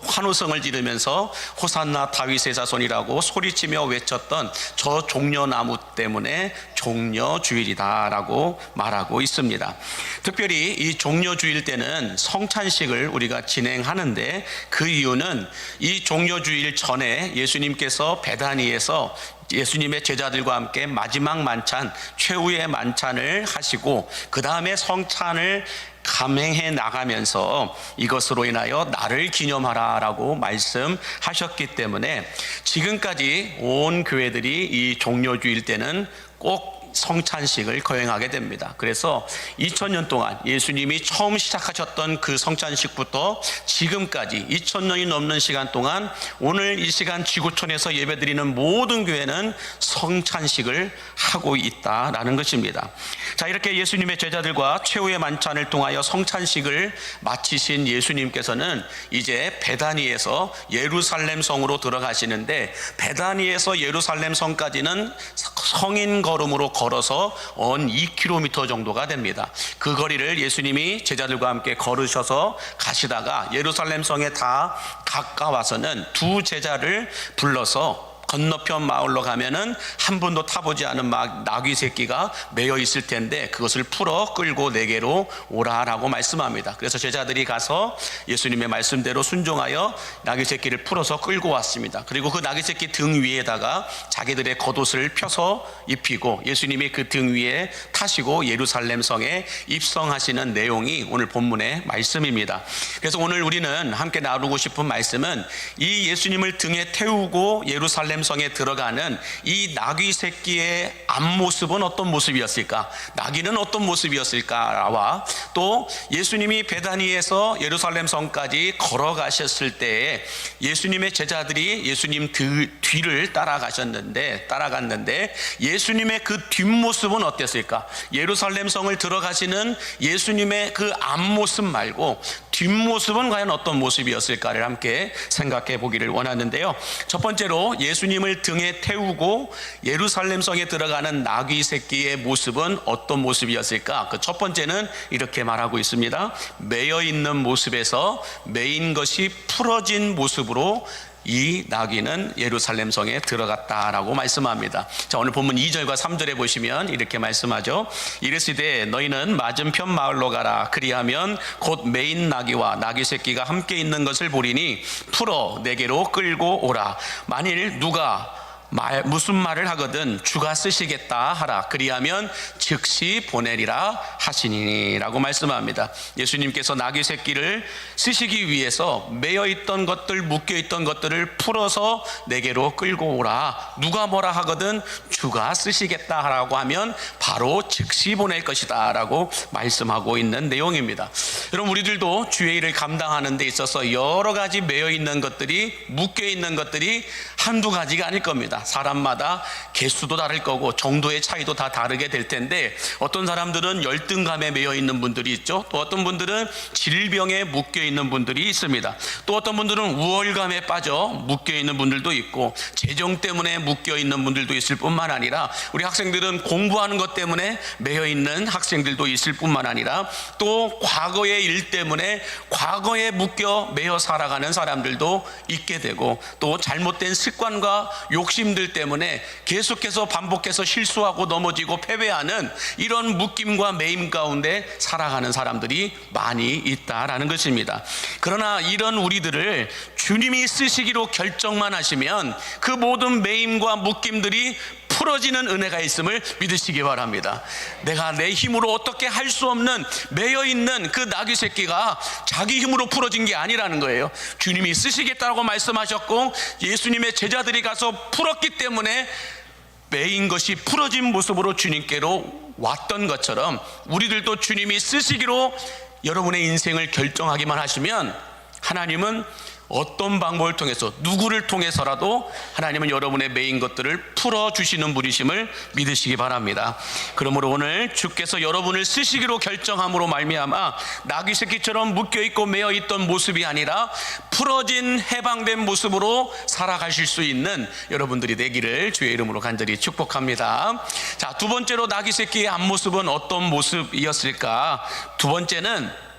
환호성을 지르면서 호산나 다윗의 자손이라고 소리치며 외쳤던 저 종려나무 때문에 종려주일이다라고 말하고 있습니다. 특별히 이 종려주일 때는 성찬식을 우리가 진행하는데 그 이유는 이 종려주일 전에 예수님께서 베다니에서 예수님의 제자들과 함께 마지막 만찬, 최후의 만찬을 하시고 그 다음에 성찬을 감행해 나가면서 이것으로 인하여 나를 기념하라 라고 말씀하셨기 때문에 지금까지 온 교회들이 이 종려주일 때는 꼭 성찬식을 거행하게 됩니다. 그래서 2000년 동안 예수님이 처음 시작하셨던 그 성찬식부터 지금까지 2000년이 넘는 시간 동안 오늘 이 시간 지구촌에서 예배드리는 모든 교회는 성찬식을 하고 있다라는 것입니다. 자, 이렇게 예수님의 제자들과 최후의 만찬을 통하여 성찬식을 마치신 예수님께서는 이제 베다니에서 예루살렘 성으로 들어가시는데, 베다니에서 예루살렘 성까지는 성인 걸음으로 걸어서 2km 정도가 됩니다. 그 거리를 예수님이 제자들과 함께 걸으셔서 가시다가 예루살렘 성에 다 가까워서는 두 제자를 불러서 건너편 마을로 가면은 한 번도 타보지 않은 나귀 새끼가 매여 있을 텐데 그것을 풀어 끌고 내게로 오라라고 말씀합니다. 그래서 제자들이 가서 예수님의 말씀대로 순종하여 나귀 새끼를 풀어서 끌고 왔습니다. 그리고 그 나귀 새끼 등 위에다가 자기들의 겉옷을 펴서 입히고 예수님이 그 등 위에 타시고 예루살렘 성에 입성하시는 내용이 오늘 본문의 말씀입니다. 그래서 오늘 우리는 함께 나누고 싶은 말씀은 이 예수님을 등에 태우고 예루살렘 성에 들어가는 이 나귀 새끼의 앞모습은 어떤 모습이었을까? 나귀는 어떤 모습이었을까와 또 예수님이 베다니에서 예루살렘 성까지 걸어가셨을 때에 예수님의 제자들이 예수님 뒤를 따라갔는데 예수님의 그 뒷모습은 어땠을까? 예루살렘 성을 들어가시는 예수님의 그 앞모습 말고 뒷모습은 과연 어떤 모습이었을까를 함께 생각해 보기를 원하는데요. 첫 번째로 예수님을 등에 태우고 예루살렘 성에 들어가는 나귀 새끼의 모습은 어떤 모습이었을까? 그 첫 번째는 이렇게 말하고 있습니다. 매여 있는 모습에서 매인 것이 풀어진 모습으로 이 나귀는 예루살렘 성에 들어갔다라고 말씀합니다. 자, 오늘 본문 2절과 3절에 보시면 이렇게 말씀하죠. 이르시되 너희는 맞은편 마을로 가라. 그리하면 곧 매인 나귀와 나귀 새끼가 함께 있는 것을 보리니 풀어 내게로 끌고 오라. 만일 누가 무슨 말을 하거든 주가 쓰시겠다 하라. 그리하면 즉시 보내리라 하시니 라고 말씀합니다. 예수님께서 나귀 새끼를 쓰시기 위해서 매여있던 것들, 묶여있던 것들을 풀어서 내게로 끌고 오라. 누가 뭐라 하거든 주가 쓰시겠다 하라고 하면 바로 즉시 보낼 것이다 라고 말씀하고 있는 내용입니다. 여러분, 우리들도 주의 일을 감당하는 데 있어서 여러 가지 매여있는 것들이, 묶여있는 것들이 한두 가지가 아닐 겁니다. 사람마다 개수도 다를 거고 정도의 차이도 다 다르게 될 텐데, 어떤 사람들은 열등감에 매여 있는 분들이 있죠. 또 어떤 분들은 질병에 묶여 있는 분들이 있습니다. 또 어떤 분들은 우월감에 빠져 묶여 있는 분들도 있고, 재정 때문에 묶여 있는 분들도 있을 뿐만 아니라, 우리 학생들은 공부하는 것 때문에 매여 있는 학생들도 있을 뿐만 아니라, 또 과거의 일 때문에 과거에 묶여 매여 살아가는 사람들도 있게 되고, 또 잘못된 습관과 욕심들 때문에 계속해서 반복해서 실수하고 넘어지고 패배하는 이런 묶임과 매임 가운데 살아가는 사람들이 많이 있다라는 것입니다. 그러나 이런 우리들을 주님이 쓰시기로 결정만 하시면 그 모든 매임과 묶임들이 풀어지는 은혜가 있음을 믿으시기 바랍니다. 내가 내 힘으로 어떻게 할 수 없는 매여있는 그 나귀 새끼가 자기 힘으로 풀어진 게 아니라는 거예요. 주님이 쓰시겠다고 말씀하셨고 예수님의 제자들이 가서 풀었기 때문에 매인 것이 풀어진 모습으로 주님께로 왔던 것처럼, 우리들도 주님이 쓰시기로 여러분의 인생을 결정하기만 하시면 하나님은 어떤 방법을 통해서, 누구를 통해서라도 하나님은 여러분의 매인 것들을 풀어주시는 분이심을 믿으시기 바랍니다. 그러므로 오늘 주께서 여러분을 쓰시기로 결정함으로 말미암아 나귀 새끼처럼 묶여있고 매여있던 모습이 아니라 풀어진 해방된 모습으로 살아가실 수 있는 여러분들이 되기를 주의 이름으로 간절히 축복합니다. 자, 두 번째로 나귀 새끼의 앞모습은 어떤 모습이었을까? 두 번째는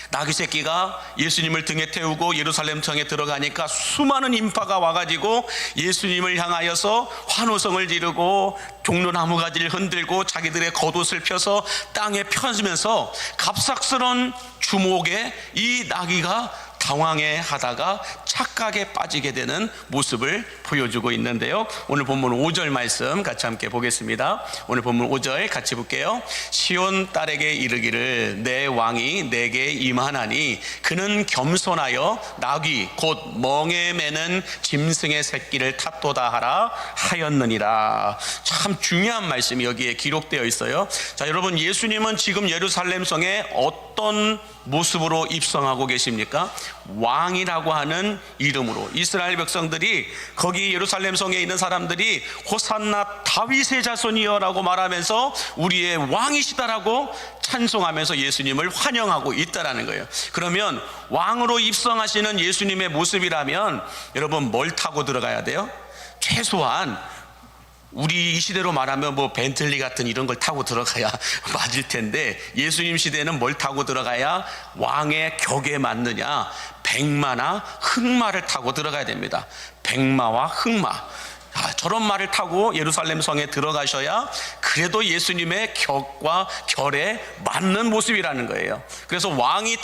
나귀 새끼가 예수님을 등에 태우고 예루살렘 성에 들어가니까 수많은 인파가 와가지고 예수님을 향하여서 환호성을 지르고 종려나무 가지를 흔들고 자기들의 겉옷을 펴서 땅에 펴면서 갑작스런 주목에 이 나귀가 당황해 하다가 착각에 빠지게 되는 모습을 보여주고 있는데요. 오늘 본문 5절 말씀 같이 함께 보겠습니다. 오늘 본문 5절 같이 볼게요. 시온 딸에게 이르기를 내 왕이 내게 임하나니 그는 겸손하여 나귀 곧 멍에 매는 짐승의 새끼를 탔도다 하라 하였느니라. 참 중요한 말씀이 여기에 기록되어 있어요. 자, 여러분, 예수님은 지금 예루살렘 성에 어떤 모습으로 입성하고 계십니까? 왕이라고 하는 이름으로. 이스라엘 백성들이, 거기 예루살렘 성에 있는 사람들이 호산나 다윗의 자손이여 라고 말하면서 우리의 왕이시다라고 찬송하면서 예수님을 환영하고 있다라는 거예요. 그러면 왕으로 입성하시는 예수님의 모습이라면 여러분, 뭘 타고 들어가야 돼요? 최소한 우리 이 시대로 말하면 뭐 벤틀리 같은 이런 걸 타고 들어가야 맞을 텐데, 예수님 시대에는 뭘 타고 들어가야 왕의 격에 맞느냐? 백마나 흑마를 타고 들어가야 됩니다. 백마와 흑마. 저런 말을 타고 예루살렘 성에 들어가셔야 그래도 예수님의 격과 결에 맞는 모습이라는 거예요. 그래서 왕이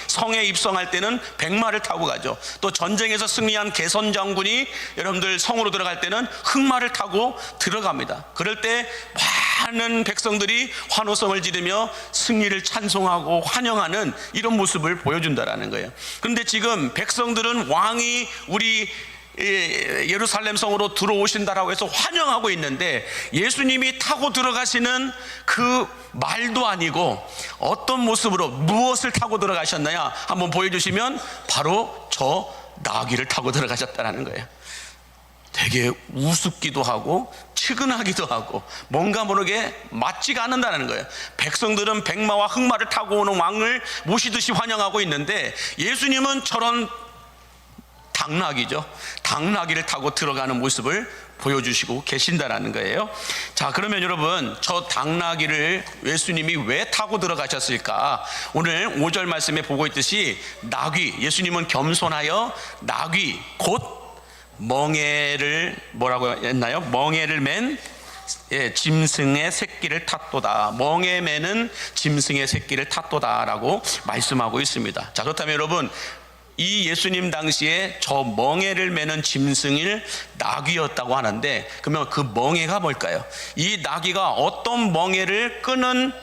성에 입성할 때는 백마를 타고 가죠. 또 전쟁에서 승리한 개선 장군이 여러분들 성으로 들어갈 때는 흑마를 타고 들어갑니다. 그럴 때 많은 백성들이 환호성을 지르며 승리를 찬송하고 환영하는 이런 모습을 보여준다라는 거예요. 그런데 지금 백성들은 왕이 우리 예루살렘 성으로 들어오신다라고 해서 환영하고 있는데, 예수님이 타고 들어가시는 그 말도 아니고 어떤 모습으로 무엇을 타고 들어가셨나요? 한번 보여주시면 바로 저 나귀를 타고 들어가셨다는 거예요. 되게 우습기도 하고 측은하기도 하고 뭔가 모르게 맞지가 않는다는 거예요. 백성들은 백마와 흑마를 타고 오는 왕을 모시듯이 환영하고 있는데, 예수님은 저런 당나귀죠. 당나귀를 타고 들어가는 모습을 보여주시고 계신다라는 거예요. 자, 그러면 여러분, 저 당나귀를 예수님이 왜 타고 들어가셨을까? 오늘 5절 말씀에 보고 있듯이 나귀, 예수님은 겸손하여 나귀 곧 멍에를 뭐라고 했나요? 멍에를 맨 짐승의 새끼를 탔도다. 멍에 매는 짐승의 새끼를 탔도다라고 말씀하고 있습니다. 자, 그렇다면 여러분, 이 예수님 당시에 저 멍에를 매는 짐승을 나귀였다고 하는데, 그러면 그 멍에가 뭘까요? 이 나귀가 어떤 멍에를 끄는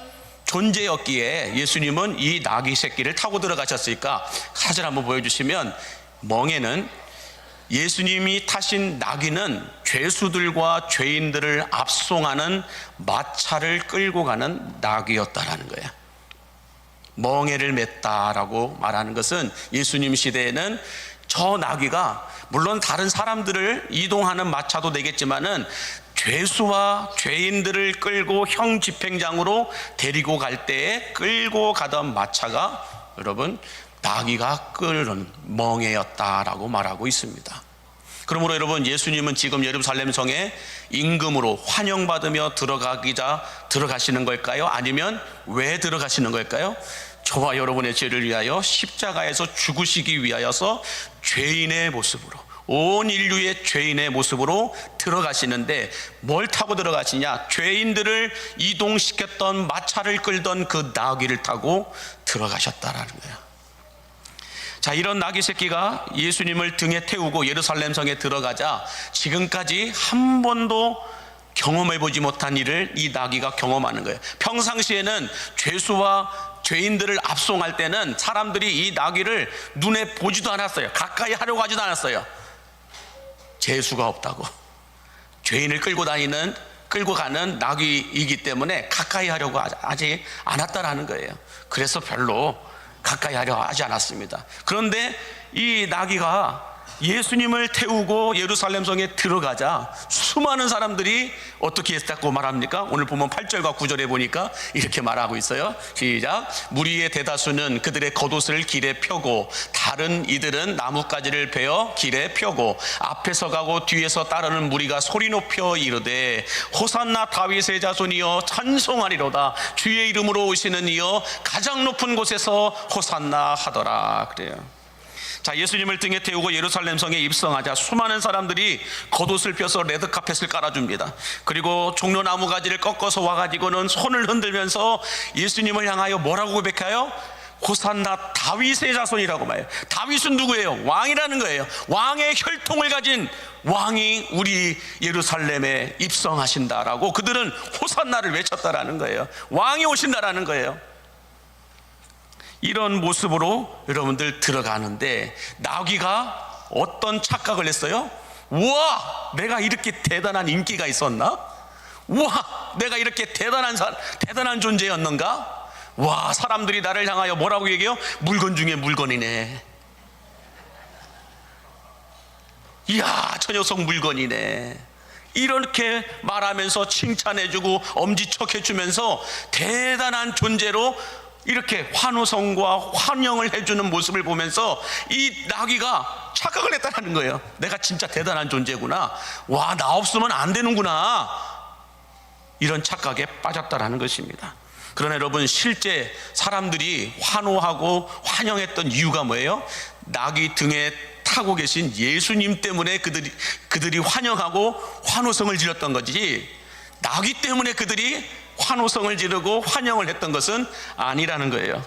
존재였기에 예수님은 이 나귀 새끼를 타고 들어가셨을까? 사진 한번 보여주시면, 멍에는, 예수님이 타신 나귀는 죄수들과 죄인들을 압송하는 마차를 끌고 가는 나귀였다라는 거예요. 멍에를 맸다라고 말하는 것은, 예수님 시대에는 저 나귀가 물론 다른 사람들을 이동하는 마차도 되겠지만은 죄수와 죄인들을 끌고 형 집행장으로 데리고 갈 때에 끌고 가던 마차가 여러분 나귀가 끌는 멍에였다라고 말하고 있습니다. 그러므로 여러분, 예수님은 지금 예루살렘 성에 임금으로 환영받으며 들어가시는 걸까요? 아니면 왜 들어가시는 걸까요? 저와 여러분의 죄를 위하여 십자가에서 죽으시기 위하여서 죄인의 모습으로, 온 인류의 죄인의 모습으로 들어가시는데, 뭘 타고 들어가시냐? 죄인들을 이동시켰던 마차를 끌던 그 나귀를 타고 들어가셨다라는 거예요. 자, 이런 나귀 새끼가 예수님을 등에 태우고 예루살렘 성에 들어가자 지금까지 한 번도 경험해보지 못한 일을 이 나귀가 경험하는 거예요. 평상시에는 죄수와 죄인들을 압송할 때는 사람들이 이 나귀를 눈에 보지도 않았어요. 가까이 하려고 하지도 않았어요. 재수가 없다고. 죄인을 끌고 가는 나귀이기 때문에 가까이 하려고 하지 않았다라는 거예요. 그래서 별로 가까이 하려 하지 않았습니다. 그런데 이 나귀가 예수님을 태우고 예루살렘 성에 들어가자 수많은 사람들이 어떻게 했다고 말합니까? 오늘 보면 8절과 9절에 보니까 이렇게 말하고 있어요. 시작. 무리의 대다수는 그들의 겉옷을 길에 펴고 다른 이들은 나뭇가지를 베어 길에 펴고 앞에서 가고 뒤에서 따르는 무리가 소리 높여 이르되 호산나 다윗의 자손이여 찬송하리로다. 주의 이름으로 오시는 이여 가장 높은 곳에서 호산나 하더라. 그래요. 자, 예수님을 등에 태우고 예루살렘 성에 입성하자 수많은 사람들이 겉옷을 펴서 레드카펫을 깔아줍니다. 그리고 종려나무 가지를 꺾어서 와가지고는 손을 흔들면서 예수님을 향하여 뭐라고 고백해요? 호산나 다윗의 자손이라고 말해요. 다윗은 누구예요? 왕이라는 거예요. 왕의 혈통을 가진 왕이 우리 예루살렘에 입성하신다라고 그들은 호산나를 외쳤다라는 거예요. 왕이 오신다라는 거예요. 이런 모습으로 여러분들 들어가는데 나귀가 어떤 착각을 했어요? 우와, 내가 이렇게 대단한 인기가 있었나? 우와, 내가 이렇게 대단한 존재였는가? 와, 사람들이 나를 향하여 뭐라고 얘기해요? 물건 중에 물건이네. 이야, 저 녀석 물건이네. 이렇게 말하면서 칭찬해주고 엄지척해주면서 대단한 존재로 이렇게 환호성과 환영을 해주는 모습을 보면서 이 나귀가 착각을 했다는 거예요. 내가 진짜 대단한 존재구나. 와, 나 없으면 안 되는구나. 이런 착각에 빠졌다라는 것입니다. 그러나 여러분, 실제 사람들이 환호하고 환영했던 이유가 뭐예요? 나귀 등에 타고 계신 예수님 때문에 그들이 환영하고 환호성을 지렸던 거지, 나귀 때문에 그들이 환호성을 지르고 환영을 했던 것은 아니라는 거예요.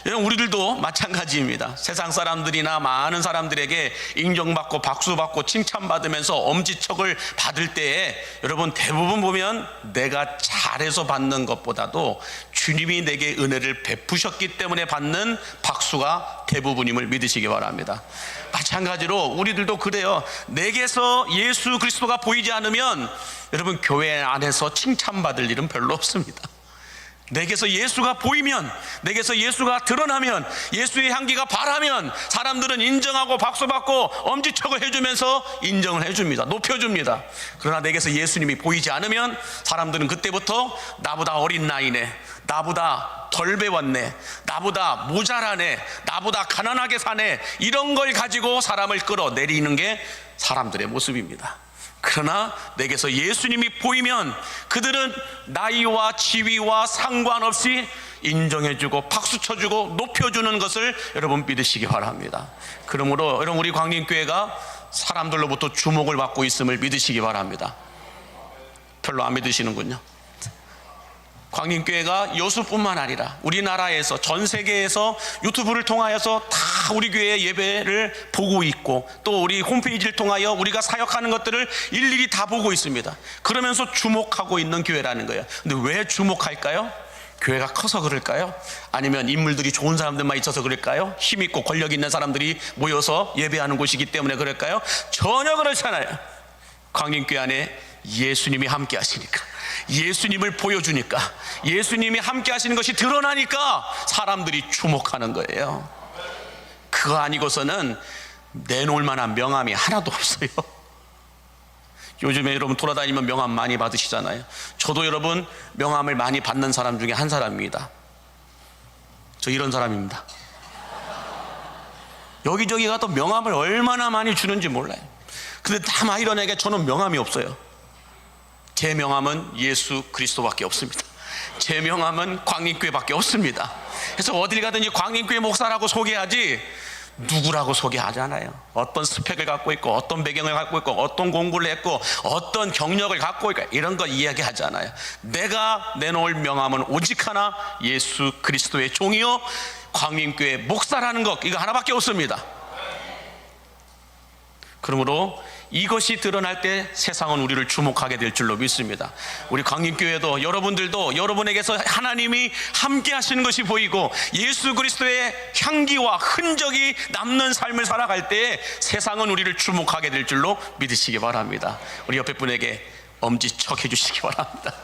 여러분, 우리들도 마찬가지입니다. 세상 사람들이나 많은 사람들에게 인정받고 박수받고 칭찬받으면서 엄지척을 받을 때에 여러분, 대부분 보면 내가 잘해서 받는 것보다도 주님이 내게 은혜를 베푸셨기 때문에 받는 박수가 대부분임을 믿으시기 바랍니다. 마찬가지로 우리들도 그래요. 내게서 예수 그리스도가 보이지 않으면 여러분, 교회 안에서 칭찬받을 일은 별로 없습니다. 내게서 예수가 보이면, 내게서 예수가 드러나면, 예수의 향기가 바라면 사람들은 인정하고 박수받고 엄지척을 해주면서 인정을 해줍니다. 높여줍니다. 그러나 내게서 예수님이 보이지 않으면 사람들은 그때부터 나보다 어린 나이네, 나보다 덜 배웠네, 나보다 모자라네, 나보다 가난하게 사네, 이런 걸 가지고 사람을 끌어내리는 게 사람들의 모습입니다. 그러나 내게서 예수님이 보이면 그들은 나이와 지위와 상관없이 인정해주고 박수쳐주고 높여주는 것을 여러분 믿으시기 바랍니다. 그러므로 여러분, 우리 광림교회가 사람들로부터 주목을 받고 있음을 믿으시기 바랍니다. 별로 안 믿으시는군요. 광림교회가 여수뿐만 아니라 우리나라에서, 전 세계에서 유튜브를 통하여서 다 우리 교회의 예배를 보고 있고, 또 우리 홈페이지를 통하여 우리가 사역하는 것들을 일일이 다 보고 있습니다. 그러면서 주목하고 있는 교회라는 거예요. 근데 왜 주목할까요? 교회가 커서 그럴까요? 아니면 인물들이 좋은 사람들만 있어서 그럴까요? 힘 있고 권력 있는 사람들이 모여서 예배하는 곳이기 때문에 그럴까요? 전혀 그렇잖아요. 광림교회 안에 예수님이 함께 하시니까, 예수님을 보여주니까, 예수님이 함께 하시는 것이 드러나니까 사람들이 주목하는 거예요. 그거 아니고서는 내놓을 만한 명함이 하나도 없어요. 요즘에 여러분 돌아다니면 명함 많이 받으시잖아요. 저도 여러분 명함을 많이 받는 사람 중에 한 사람입니다. 저 이런 사람입니다. 여기저기 가도 명함을 얼마나 많이 주는지 몰라요. 근데 다 마이런에게 저는 명함이 없어요. 제 명함은 예수 그리스도밖에 없습니다. 제 명함은 광림교회밖에 없습니다. 그래서 어딜 가든지 광림교회 목사라고 소개하지 누구라고 소개하잖아요. 어떤 스펙을 갖고 있고, 어떤 배경을 갖고 있고, 어떤 공부를 했고, 어떤 경력을 갖고 있고, 이런 거 이야기하잖아요. 내가 내놓을 명함은 오직 하나, 예수 그리스도의 종이요 광림교회 목사라는 것, 이거 하나밖에 없습니다. 그러므로 이것이 드러날 때 세상은 우리를 주목하게 될 줄로 믿습니다. 우리 광림교회도 여러분들도 여러분에게서 하나님이 함께 하시는 것이 보이고 예수 그리스도의 향기와 흔적이 남는 삶을 살아갈 때 세상은 우리를 주목하게 될 줄로 믿으시기 바랍니다. 우리 옆에 분에게 엄지척 해주시기 바랍니다.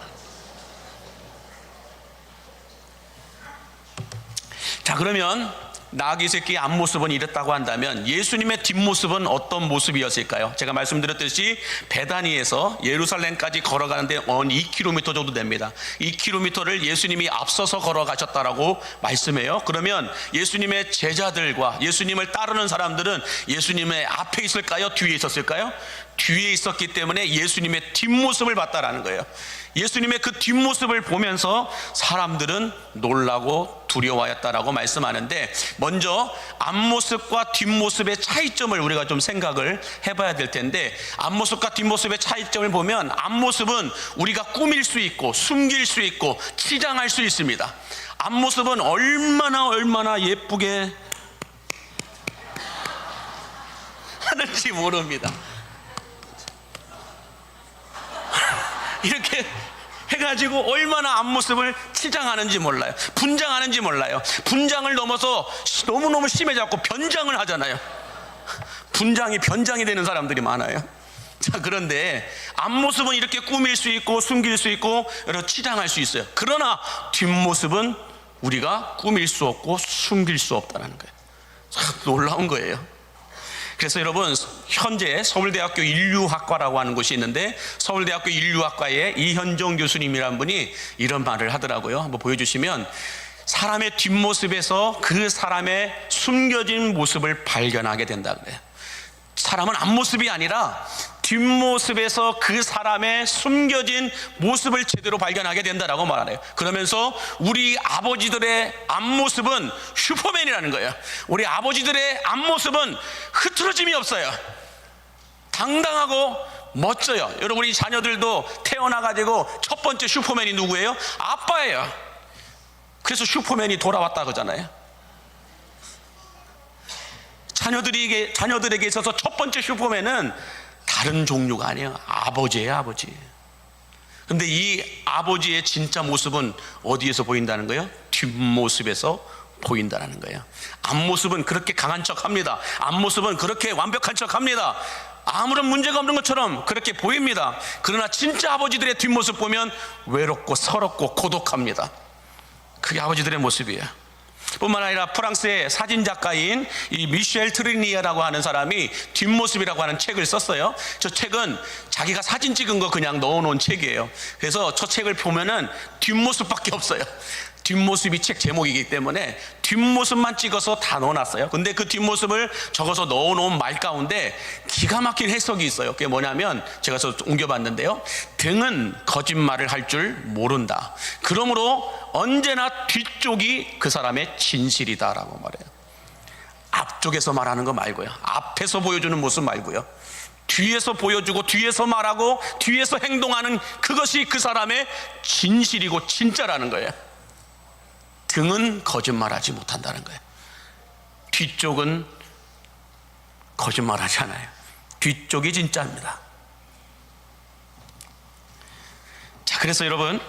자, 그러면 나귀 새끼의 앞모습은 이랬다고 한다면 예수님의 뒷모습은 어떤 모습이었을까요? 제가 말씀드렸듯이 베다니에서 예루살렘까지 걸어가는데 한 2km 정도 됩니다. 2km를 예수님이 앞서서 걸어가셨다라고 말씀해요. 그러면 예수님의 제자들과 예수님을 따르는 사람들은 예수님의 앞에 있을까요? 뒤에 있었을까요? 뒤에 있었기 때문에 예수님의 뒷모습을 봤다라는 거예요. 예수님의 그 뒷모습을 보면서 사람들은 놀라고 두려워하였다라고 말씀하는데, 먼저 앞모습과 뒷모습의 차이점을 우리가 좀 생각을 해봐야 될 텐데, 앞모습과 뒷모습의 차이점을 보면 앞모습은 우리가 꾸밀 수 있고 숨길 수 있고 치장할 수 있습니다. 앞모습은 얼마나 예쁘게 하는지 모릅니다. 이렇게 해가지고 얼마나 앞모습을 치장하는지 몰라요. 분장하는지 몰라요. 분장을 넘어서 너무너무 심해져갖고 변장을 하잖아요. 분장이 변장이 되는 사람들이 많아요. 자, 그런데 앞모습은 이렇게 꾸밀 수 있고 숨길 수 있고 여러 치장할 수 있어요. 그러나 뒷모습은 우리가 꾸밀 수 없고 숨길 수 없다는 거예요. 참 놀라운 거예요. 그래서 여러분, 현재 서울대학교 인류학과라고 하는 곳이 있는데, 서울대학교 인류학과의 이현종 교수님이라는 분이 이런 말을 하더라고요. 한번 보여주시면, 사람의 뒷모습에서 그 사람의 숨겨진 모습을 발견하게 된다 그래요. 사람은 앞모습이 아니라 뒷모습에서 그 사람의 숨겨진 모습을 제대로 발견하게 된다라고 말하네요. 그러면서 우리 아버지들의 앞모습은 슈퍼맨이라는 거예요. 우리 아버지들의 앞모습은 흐트러짐이 없어요. 당당하고 멋져요. 여러분, 우리 자녀들도 태어나가지고 첫 번째 슈퍼맨이 누구예요? 아빠예요. 그래서 슈퍼맨이 돌아왔다 그러잖아요. 자녀들에게 있어서 첫 번째 슈퍼맨은 다른 종류가 아니에요. 아버지예요, 아버지. 그런데 이 아버지의 진짜 모습은 어디에서 보인다는 거예요? 뒷모습에서 보인다는 거예요. 앞모습은 그렇게 강한 척 합니다. 앞모습은 그렇게 완벽한 척 합니다. 아무런 문제가 없는 것처럼 그렇게 보입니다. 그러나 진짜 아버지들의 뒷모습 보면 외롭고 서럽고 고독합니다. 그게 아버지들의 모습이에요. 뿐만 아니라 프랑스의 사진작가인 이 미셸 트리니에라고 하는 사람이 뒷모습이라고 하는 책을 썼어요. 저 책은 자기가 사진 찍은 거 그냥 넣어놓은 책이에요. 그래서 저 책을 보면은 뒷모습밖에 없어요. 뒷모습이 책 제목이기 때문에 뒷모습만 찍어서 다 넣어놨어요. 근데 그 뒷모습을 적어서 넣어놓은 말 가운데 기가 막힌 해석이 있어요. 그게 뭐냐면, 제가 저 옮겨봤는데요, 등은 거짓말을 할 줄 모른다. 그러므로 언제나 뒤쪽이 그 사람의 진실이다라고 말해요. 앞쪽에서 말하는 거 말고요, 앞에서 보여주는 모습 말고요, 뒤에서 보여주고 뒤에서 말하고 뒤에서 행동하는 그것이 그 사람의 진실이고 진짜라는 거예요. 등은 거짓말하지 못한다는 거예요. 뒤쪽은 거짓말하지 않아요. 뒤쪽이 진짜입니다. 자, 그래서 여러분,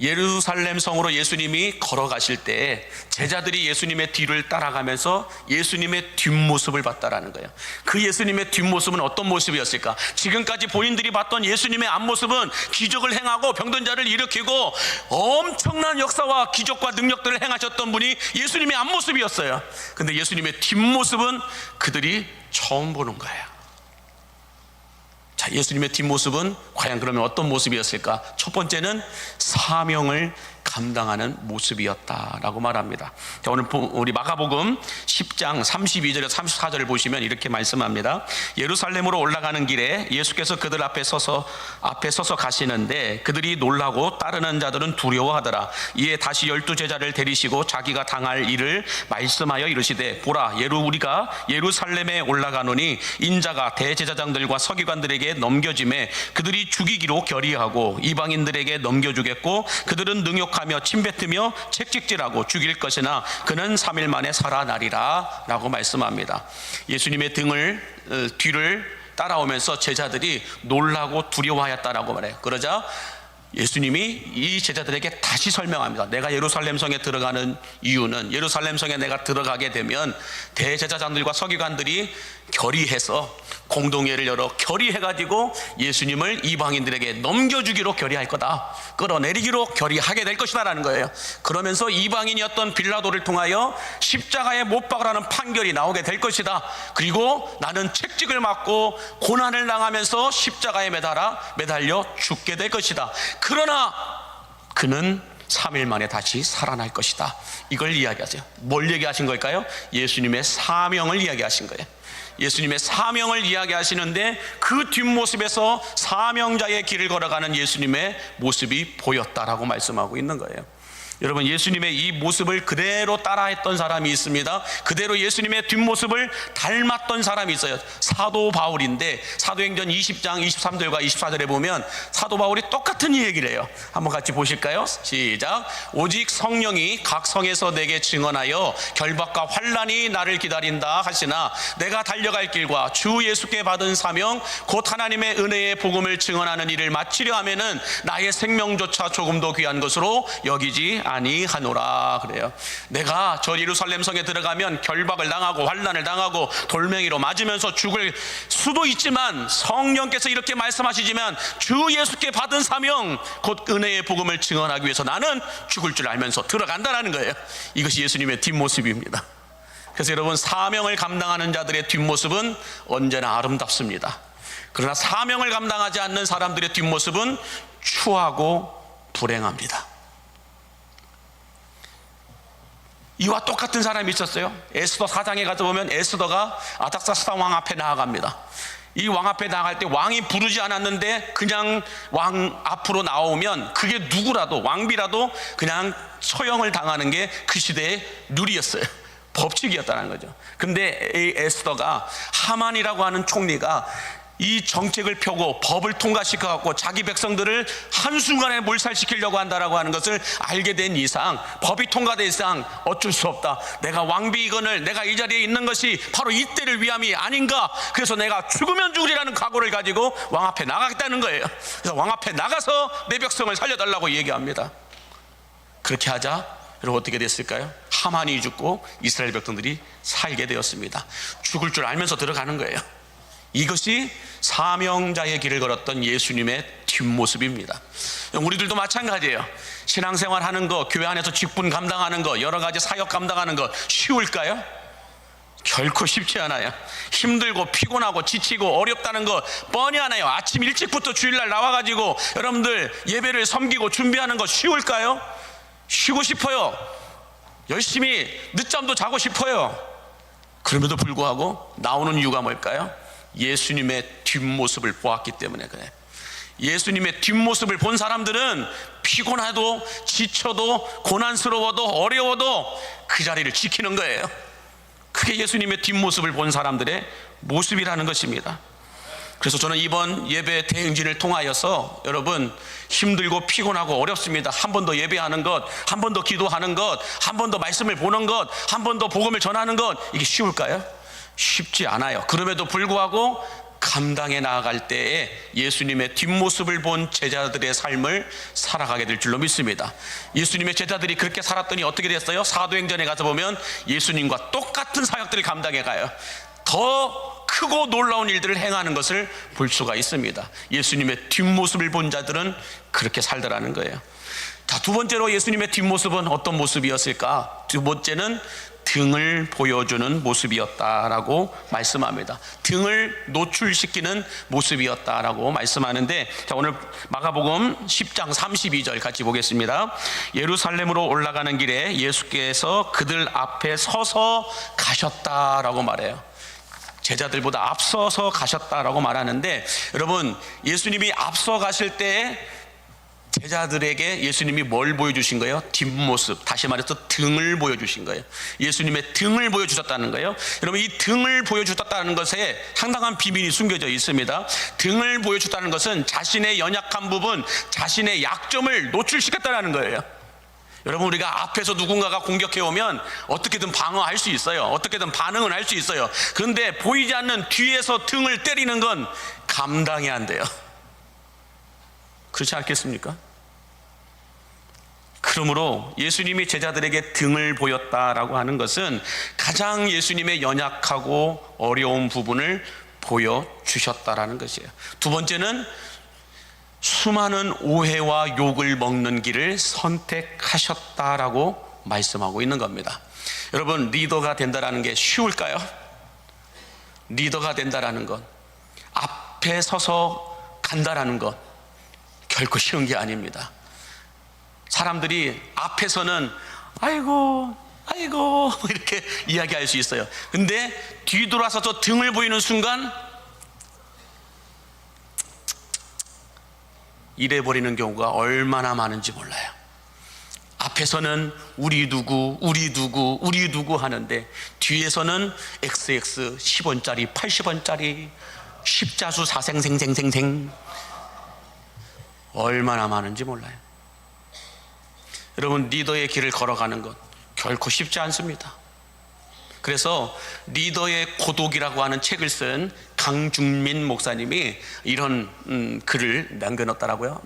예루살렘 성으로 예수님이 걸어가실 때 제자들이 예수님의 뒤를 따라가면서 예수님의 뒷모습을 봤다라는 거예요. 그 예수님의 뒷모습은 어떤 모습이었을까? 지금까지 본인들이 봤던 예수님의 앞모습은 기적을 행하고 병든 자를 일으키고 엄청난 역사와 기적과 능력들을 행하셨던 분이 예수님의 앞모습이었어요. 근데 예수님의 뒷모습은 그들이 처음 보는 거예요. 자, 예수님의 뒷모습은 과연 그러면 어떤 모습이었을까? 첫 번째는 사명을 감당하는 모습이었다라고 말합니다. 자, 오늘 우리 마가복음 10장 32절에서 34절을 보시면 이렇게 말씀합니다. 예루살렘으로 올라가는 길에 예수께서 그들 앞에 서서 가시는데 그들이 놀라고 따르는 자들은 두려워하더라. 이에 다시 12제자를 데리시고 자기가 당할 일을 말씀하여 이르시되, 보라, 우리가 예루살렘에 올라가노니 인자가 대제사장들과 서기관들에게 넘겨짐에 그들이 죽이기로 결의하고 이방인들에게 넘겨주겠고 그들은 능욕하며 침뱉으며 책찍질하고 죽일 것이나 그는 3일 만에 살아나리라 라고 말씀합니다. 예수님의 뒤를 따라오면서 제자들이 놀라고 두려워하였다라고 말해요. 그러자 예수님이 이 제자들에게 다시 설명합니다. 내가 예루살렘 성에 들어가는 이유는, 예루살렘 성에 내가 들어가게 되면 대제사장들과 서기관들이 결의해서 공동회를 열어 결의해가지고 예수님을 이방인들에게 넘겨주기로 결의할 거다, 끌어내리기로 결의하게 될 것이다 라는 거예요. 그러면서 이방인이었던 빌라도를 통하여 십자가에 못 박으라는 판결이 나오게 될 것이다. 그리고 나는 책찍을 맞고 고난을 당하면서 십자가에 매달려 죽게 될 것이다. 그러나 그는 3일 만에 다시 살아날 것이다. 이걸 이야기하세요. 뭘 얘기하신 걸까요? 예수님의 사명을 이야기하신 거예요. 예수님의 사명을 이야기하시는데 그 뒷모습에서 사명자의 길을 걸어가는 예수님의 모습이 보였다라고 말씀하고 있는 거예요. 여러분, 예수님의 이 모습을 그대로 따라했던 사람이 있습니다. 그대로 예수님의 뒷모습을 닮았던 사람이 있어요. 사도 바울인데 사도행전 20장 23절과 24절에 보면 사도 바울이 똑같은 이 얘기를 해요. 한번 같이 보실까요? 시작. 오직 성령이 각 성에서 내게 증언하여 결박과 환난이 나를 기다린다 하시나 내가 달려갈 길과 주 예수께 받은 사명 곧 하나님의 은혜의 복음을 증언하는 일을 마치려 하면은 나의 생명조차 조금도 귀한 것으로 여기지 아니하노라. 그래요. 내가 저 예루살렘 성에 들어가면 결박을 당하고 환난을 당하고 돌멩이로 맞으면서 죽을 수도 있지만 성령께서 이렇게 말씀하시지만 주 예수께 받은 사명 곧 은혜의 복음을 증언하기 위해서 나는 죽을 줄 알면서 들어간다는 거예요. 이것이 예수님의 뒷모습입니다. 그래서 여러분, 사명을 감당하는 자들의 뒷모습은 언제나 아름답습니다. 그러나 사명을 감당하지 않는 사람들의 뒷모습은 추하고 불행합니다. 이와 똑같은 사람이 있었어요. 에스더 4장에 가서 보면 에스더가 아닥사스다 왕 앞에 나아갑니다. 이 왕 앞에 나갈 때 왕이 부르지 않았는데 그냥 왕 앞으로 나오면 그게 누구라도, 왕비라도 그냥 처형을 당하는 게 그 시대의 룰이었어요. 법칙이었다는 거죠. 근데 이 에스더가 하만이라고 하는 총리가 이 정책을 펴고 법을 통과시켜갖고 자기 백성들을 한순간에 몰살시키려고 한다라고 하는 것을 알게 된 이상, 법이 통과된 이상 어쩔 수 없다. 내가 왕비이건을 내가 이 자리에 있는 것이 바로 이때를 위함이 아닌가. 그래서 내가 죽으면 죽으리라는 각오를 가지고 왕 앞에 나가겠다는 거예요. 그래서 왕 앞에 나가서 내 백성을 살려달라고 얘기합니다. 그렇게 하자 여러분 어떻게 됐을까요? 하만이 죽고 이스라엘 백성들이 살게 되었습니다. 죽을 줄 알면서 들어가는 거예요. 이것이 사명자의 길을 걸었던 예수님의 뒷모습입니다. 우리들도 마찬가지예요. 신앙생활 하는 거, 교회 안에서 직분 감당하는 거, 여러 가지 사역 감당하는 거 쉬울까요? 결코 쉽지 않아요. 힘들고 피곤하고 지치고 어렵다는 거 뻔히 알아요. 아침 일찍부터 주일날 나와가지고 여러분들 예배를 섬기고 준비하는 거 쉬울까요? 쉬고 싶어요. 열심히 늦잠도 자고 싶어요. 그럼에도 불구하고 나오는 이유가 뭘까요? 예수님의 뒷모습을 보았기 때문에 그래요. 예수님의 뒷모습을 본 사람들은 피곤해도 지쳐도 고난스러워도 어려워도 그 자리를 지키는 거예요. 그게 예수님의 뒷모습을 본 사람들의 모습이라는 것입니다. 그래서 저는 이번 예배 대행진을 통하여서 여러분 힘들고 피곤하고 어렵습니다. 한 번 더 예배하는 것, 한 번 더 기도하는 것, 한 번 더 말씀을 보는 것, 한 번 더 복음을 전하는 것, 이게 쉬울까요? 쉽지 않아요. 그럼에도 불구하고 감당해 나아갈 때에 예수님의 뒷모습을 본 제자들의 삶을 살아가게 될 줄로 믿습니다. 예수님의 제자들이 그렇게 살았더니 어떻게 됐어요? 사도행전에 가서 보면 예수님과 똑같은 사역들을 감당해 가요. 더 크고 놀라운 일들을 행하는 것을 볼 수가 있습니다. 예수님의 뒷모습을 본 자들은 그렇게 살더라는 거예요. 자, 두 번째로 예수님의 뒷모습은 어떤 모습이었을까? 두 번째는 등을 보여주는 모습이었다라고 말씀합니다. 등을 노출시키는 모습이었다라고 말씀하는데, 자, 오늘 마가복음 10장 32절 같이 보겠습니다. 예루살렘으로 올라가는 길에 예수께서 그들 앞에 서서 가셨다라고 말해요. 제자들보다 앞서서 가셨다라고 말하는데, 여러분 예수님이 앞서 가실 때 제자들에게 예수님이 뭘 보여주신 거예요? 뒷모습, 다시 말해서 등을 보여주신 거예요. 예수님의 등을 보여주셨다는 거예요. 여러분, 이 등을 보여주셨다는 것에 상당한 비밀이 숨겨져 있습니다. 등을 보여주셨다는 것은 자신의 연약한 부분, 자신의 약점을 노출시켰다는 거예요. 여러분, 우리가 앞에서 누군가가 공격해 오면 어떻게든 방어할 수 있어요. 어떻게든 반응을 할 수 있어요. 그런데 보이지 않는 뒤에서 등을 때리는 건 감당이 안 돼요. 그렇지 않겠습니까? 그러므로 예수님이 제자들에게 등을 보였다라고 하는 것은 가장 예수님의 연약하고 어려운 부분을 보여주셨다라는 것이에요. 두 번째는 수많은 오해와 욕을 먹는 길을 선택하셨다라고 말씀하고 있는 겁니다. 여러분, 리더가 된다라는 게 쉬울까요? 리더가 된다라는 것, 앞에 서서 간다라는 것 결코 쉬운 게 아닙니다. 사람들이 앞에서는 아이고 아이고 이렇게 이야기할 수 있어요. 근데 뒤돌아서서 등을 보이는 순간 이래버리는 경우가 얼마나 많은지 몰라요. 앞에서는 우리 누구 하는데 뒤에서는 XX 10원짜리 80원짜리 십자수 사생생생생생 얼마나 많은지 몰라요. 여러분, 리더의 길을 걸어가는 것 결코 쉽지 않습니다. 그래서 리더의 고독이라고 하는 책을 쓴 강중민 목사님이 이런 글을 남겨놨더라고요.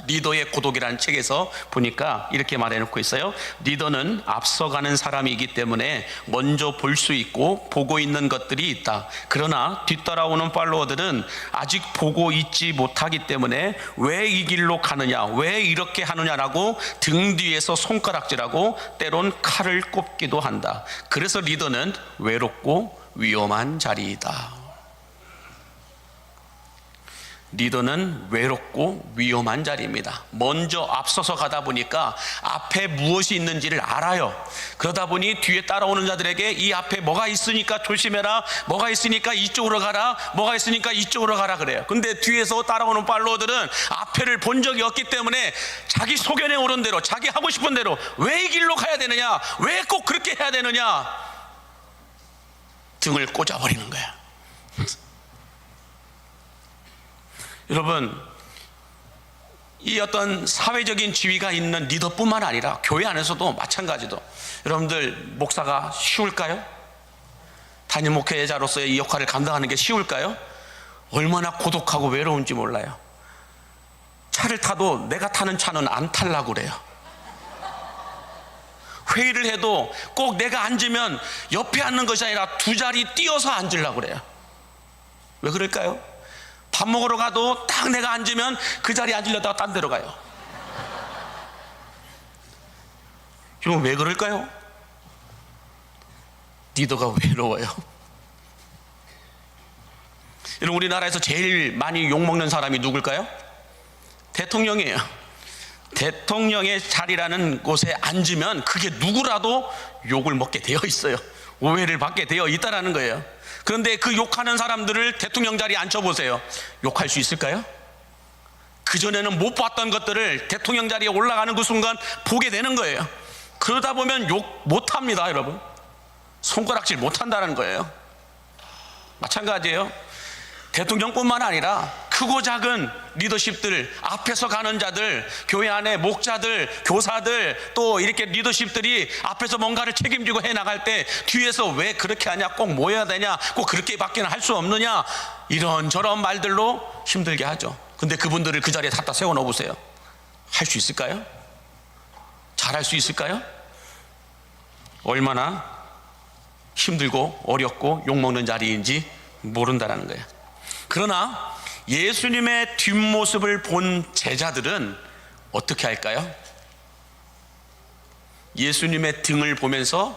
리더의 고독이라는 책에서 보니까 이렇게 말해놓고 있어요. 리더는 앞서가는 사람이기 때문에 먼저 볼 수 있고 보고 있는 것들이 있다. 그러나 뒤따라오는 팔로워들은 아직 보고 있지 못하기 때문에 왜 이 길로 가느냐, 왜 이렇게 하느냐라고 등 뒤에서 손가락질하고 때론 칼을 꼽기도 한다. 그래서 리더는 외롭고 위험한 자리이다. 리더는 외롭고 위험한 자리입니다. 먼저 앞서서 가다 보니까 앞에 무엇이 있는지를 알아요. 그러다 보니 뒤에 따라오는 자들에게 이 앞에 뭐가 있으니까 조심해라, 뭐가 있으니까 이쪽으로 가라, 뭐가 있으니까 이쪽으로 가라 그래요. 근데 뒤에서 따라오는 팔로워들은 앞에를 본 적이 없기 때문에 자기 소견에 오른 대로, 자기 하고 싶은 대로 왜 이 길로 가야 되느냐, 왜 꼭 그렇게 해야 되느냐 등을 꽂아버리는 거야. 여러분, 이 어떤 사회적인 지위가 있는 리더뿐만 아니라 교회 안에서도 마찬가지도, 여러분들 목사가 쉬울까요? 담임 목회자로서의 이 역할을 감당하는 게 쉬울까요? 얼마나 고독하고 외로운지 몰라요. 차를 타도 내가 타는 차는 안 타려고 그래요. 회의를 해도 꼭 내가 앉으면 옆에 앉는 것이 아니라 두 자리 띄어서 앉으려고 그래요. 왜 그럴까요? 밥 먹으러 가도 딱 내가 앉으면 그 자리에 앉으려다가 딴 데로 가요. 이건 왜 그럴까요? 리더가 외로워요. 여러분, 우리나라에서 제일 많이 욕먹는 사람이 누굴까요? 대통령이에요. 대통령의 자리라는 곳에 앉으면 그게 누구라도 욕을 먹게 되어 있어요. 오해를 받게 되어 있다는 거예요. 그런데 그 욕하는 사람들을 대통령 자리에 앉혀보세요. 욕할 수 있을까요? 그전에는 못 봤던 것들을 대통령 자리에 올라가는 그 순간 보게 되는 거예요. 그러다 보면 욕 못합니다, 여러분. 손가락질 못한다는 거예요. 마찬가지예요. 대통령뿐만 아니라 크고 작은 리더십들, 앞에서 가는 자들, 교회 안에 목자들, 교사들, 또 이렇게 리더십들이 앞에서 뭔가를 책임지고 해나갈 때 뒤에서 왜 그렇게 하냐, 꼭 모여야 되냐, 꼭 그렇게밖에는 할 수 없느냐, 이런저런 말들로 힘들게 하죠. 근데 그분들을 그 자리에 갖다 세워 놓으세요. 할 수 있을까요? 잘할 수 있을까요? 얼마나 힘들고 어렵고 욕먹는 자리인지 모른다는 거예요. 그러나 예수님의 뒷모습을 본 제자들은 어떻게 할까요? 예수님의 등을 보면서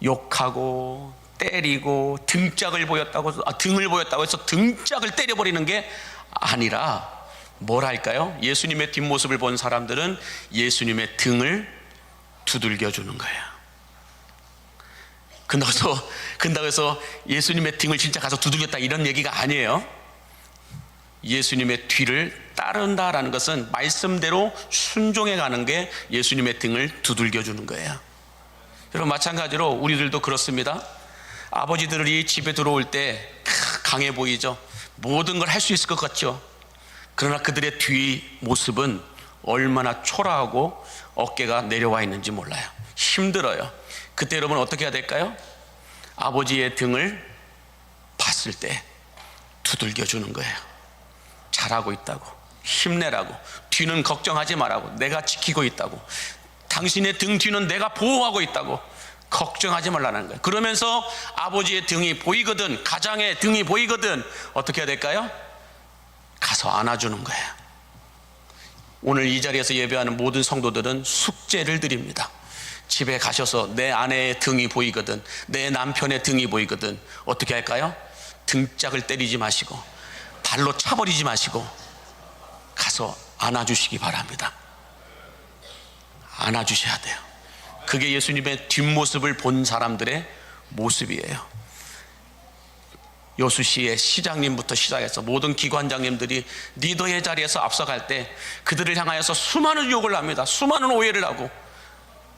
욕하고 때리고 등짝을 보였다고, 등을 보였다고 해서 등짝을 때려버리는 게 아니라 뭘 할까요? 예수님의 뒷모습을 본 사람들은 예수님의 등을 두들겨 주는 거예요. 근다고 해서 예수님의 등을 진짜 가서 두들겼다 이런 얘기가 아니에요. 예수님의 뒤를 따른다라는 것은 말씀대로 순종해 가는 게 예수님의 등을 두들겨 주는 거예요. 여러분, 마찬가지로 우리들도 그렇습니다. 아버지들이 집에 들어올 때 강해 보이죠. 모든 걸 할 수 있을 것 같죠. 그러나 그들의 뒤 모습은 얼마나 초라하고 어깨가 내려와 있는지 몰라요. 힘들어요. 그때 여러분 어떻게 해야 될까요? 아버지의 등을 봤을 때 두들겨 주는 거예요. 잘하고 있다고, 힘내라고, 뒤는 걱정하지 말라고, 내가 지키고 있다고, 당신의 등 뒤는 내가 보호하고 있다고, 걱정하지 말라는 거예요. 그러면서 아버지의 등이 보이거든, 가장의 등이 보이거든, 어떻게 해야 될까요? 가서 안아주는 거예요. 오늘 이 자리에서 예배하는 모든 성도들은 숙제를 드립니다. 집에 가셔서 내 아내의 등이 보이거든, 내 남편의 등이 보이거든, 어떻게 할까요? 등짝을 때리지 마시고 발로 차버리지 마시고 가서 안아주시기 바랍니다. 안아주셔야 돼요. 그게 예수님의 뒷모습을 본 사람들의 모습이에요. 여수시의 시장님부터 시작해서 모든 기관장님들이 리더의 자리에서 앞서갈 때 그들을 향하여서 수많은 유혹을 합니다. 수많은 오해를 하고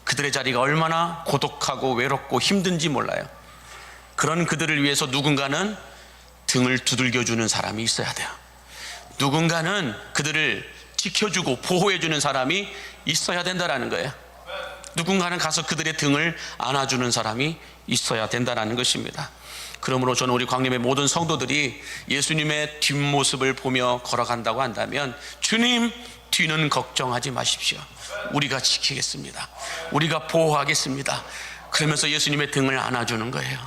그들의 자리가 얼마나 고독하고 외롭고 힘든지 몰라요. 그런 그들을 위해서 누군가는 등을 두들겨주는 사람이 있어야 돼요. 누군가는 그들을 지켜주고 보호해주는 사람이 있어야 된다는 거예요. 누군가는 가서 그들의 등을 안아주는 사람이 있어야 된다는 것입니다. 그러므로 저는 우리 광림의 모든 성도들이 예수님의 뒷모습을 보며 걸어간다고 한다면, 주님 뒤는 걱정하지 마십시오. 우리가 지키겠습니다. 우리가 보호하겠습니다. 그러면서 예수님의 등을 안아주는 거예요.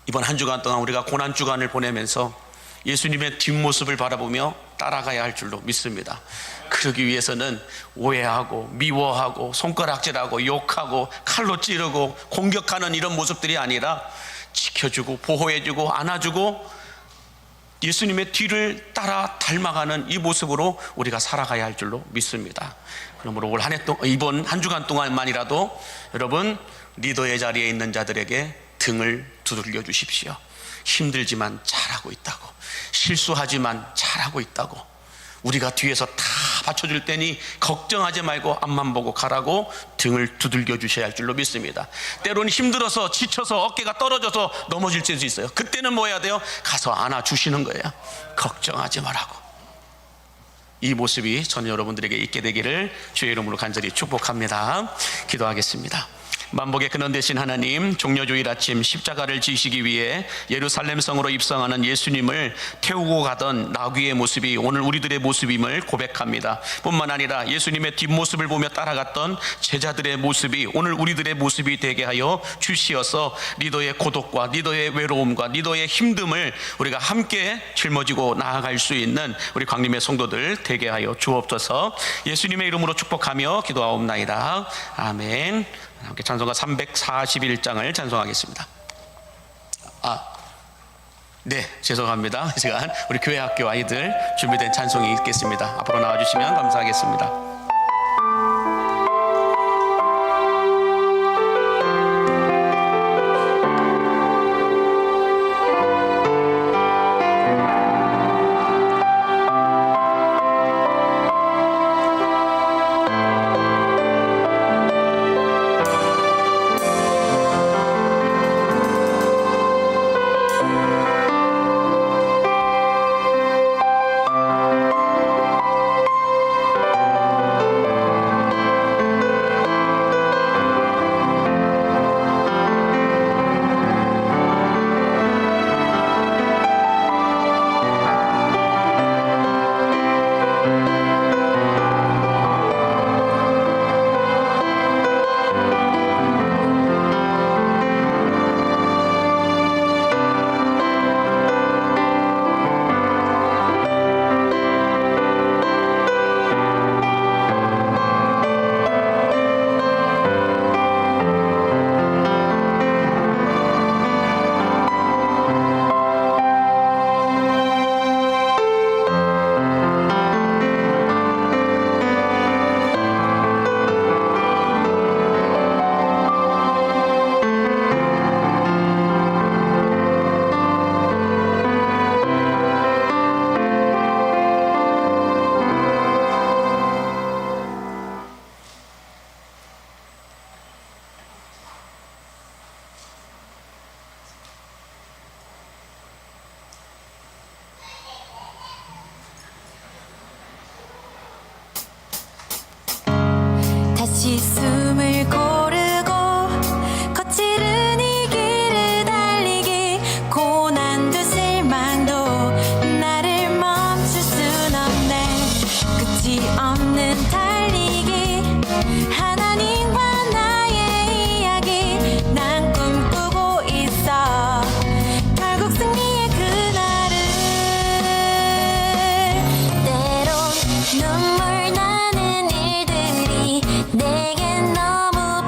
이번 한 주간 동안 우리가 고난주간을 보내면서 예수님의 뒷모습을 바라보며 따라가야 할 줄로 믿습니다. 그러기 위해서는 오해하고 미워하고 손가락질하고 욕하고 칼로 찌르고 공격하는 이런 모습들이 아니라 지켜주고 보호해주고 안아주고 예수님의 뒤를 따라 닮아가는 이 모습으로 우리가 살아가야 할 줄로 믿습니다. 그러므로 올 한 해 동안, 이번 한 주간 동안만이라도 여러분 리더의 자리에 있는 자들에게 등을 두들겨 주십시오. 힘들지만 잘하고 있다고, 실수하지만 잘하고 있다고, 우리가 뒤에서 다 받쳐줄 테니 걱정하지 말고 앞만 보고 가라고 등을 두들겨 주셔야 할 줄로 믿습니다. 때로는 힘들어서 지쳐서 어깨가 떨어져서 넘어질 수도 있어요. 그때는 뭐 해야 돼요? 가서 안아주시는 거예요. 걱정하지 말라고. 이 모습이 전 여러분들에게 있게 되기를 주의 이름으로 간절히 축복합니다. 기도하겠습니다. 만복의 근원 되신 하나님, 종려주일 아침 십자가를 지시기 위해 예루살렘 성으로 입성하는 예수님을 태우고 가던 나귀의 모습이 오늘 우리들의 모습임을 고백합니다. 뿐만 아니라 예수님의 뒷모습을 보며 따라갔던 제자들의 모습이 오늘 우리들의 모습이 되게 하여 주시어서 리더의 고독과 리더의 외로움과 리더의 힘듦을 우리가 함께 짊어지고 나아갈 수 있는 우리 광림의 성도들 되게 하여 주옵소서. 예수님의 이름으로 축복하며 기도하옵나이다. 아멘. 함께 찬송가 341장을 찬송하겠습니다. 네, 죄송합니다. 이 시간 우리 교회 학교 아이들 준비된 찬송이 있겠습니다. 앞으로 나와주시면 감사하겠습니다. 다시 숨을 고르고 거칠은 이 길을 달리기, 고난도 실망도 나를 멈출 순 없네. 끝이 없는 달리기, 하나님과 나의 이야기, 난 꿈꾸고 있어 결국 승리의 그날을. 때론 눈물 나는 일들이 내겐 너무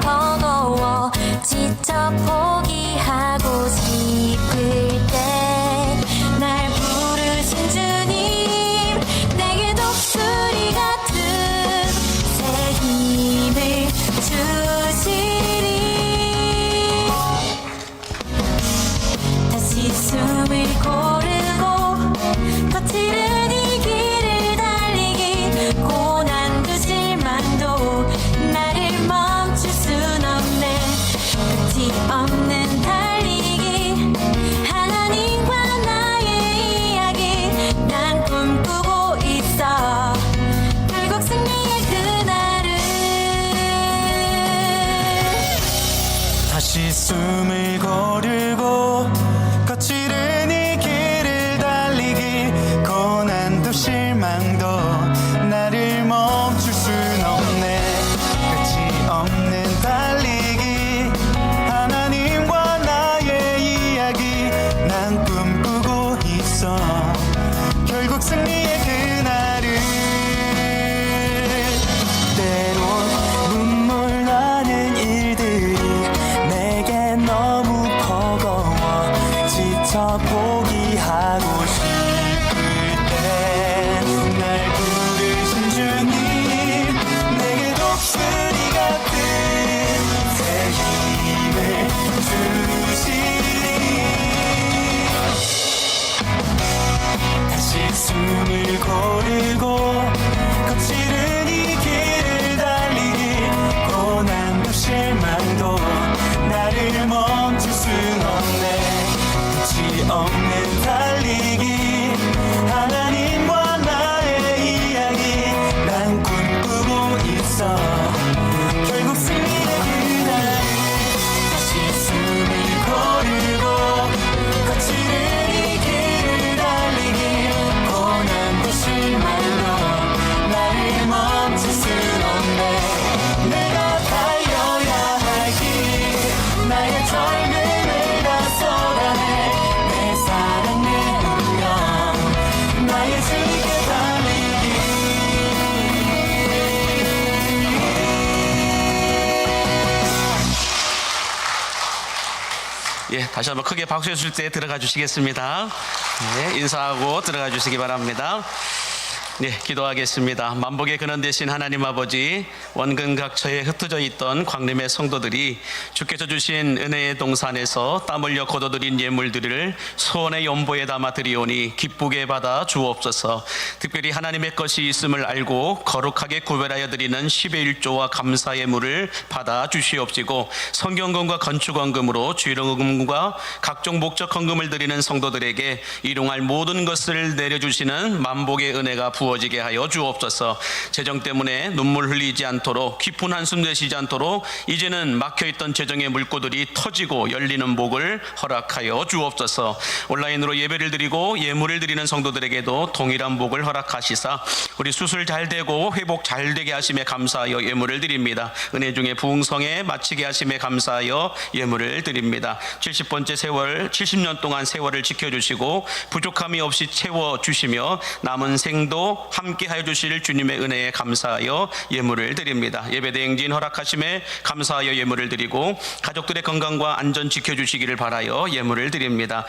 숨을 고르고 거칠은 이 길을 달리기 고난도 실망도 나를 멈출 순 없네 끝이 없는 달리기 하나님과 나의 이야기 난 꿈꾸고 있어 결국 승리의 그날을 때론 눈물 나는 일들이 내게 너무 버거워 지쳐 포기하고 싶을 때 날 부르신 주님 내게 독수리 같은 새 힘을 주시니 다시 숨을 고르고 거칠은 이 길을 달리기 고난도 실망도 나를 멈출 순 없네 끝이 없는 달리기 하나님과 나의 이야기 난 꿈꾸고 있어 결국 승리의 그날 다시 숨을 고르고 거칠은 이 길을 달리기 고난도 실망도 나를 멈출 순 없네 내가 달려야 할 길 나의 젊음을 다 쏟아내 내 사랑 내 운명 나의 주님께 달리기 예, 다시 한번 크게 박수해 줄 때 들어가 주시겠습니다. 네, 인사하고 들어가 주시기 바랍니다. 네, 기도하겠습니다. 만복의 근원 되신 하나님 아버지, 원근 각처에 흩어져 있던 광림의 성도들이 주께서 주신 은혜의 동산에서 땀 흘려 거둬들인 예물들을 소원의 연보에 담아 드리오니 기쁘게 받아 주옵소서. 특별히 하나님의 것이 있음을 알고 거룩하게 구별하여 드리는 10의 1조와 감사 예물을 받아 주시옵시고 성경금과 건축원금으로 주일원금과 각종 목적 헌금을 드리는 성도들에게 일용할 모든 것을 내려주시는 만복의 은혜가 부어지게 하여 주옵소서. 재정 때문에 눈물 흘리지 않도록 깊은 한숨 내쉬지 않도록 이제는 막혀있던 재정의 물꼬들이 터지고 열리는 복을 허락하여 주옵소서. 온라인으로 예배를 드리고 예물을 드리는 성도들에게도 동일한 복을 허락하시사 우리 수술 잘 되고 회복 잘 되게 하심에 감사하여 예물을 드립니다. 은혜 중에 부흥성에 마치게 하심에 감사하여 예물을 드립니다. 70번째 세월 70년 동안 세월을 지켜주시고 부족함이 없이 채워주시며 남은 생도 함께하여 주실 주님의 은혜에 감사하여 예물을 드립니다. 예배대행진 허락하심에 감사하여 예물을 드리고 가족들의 건강과 안전 지켜주시기를 바라여 예물을 드립니다.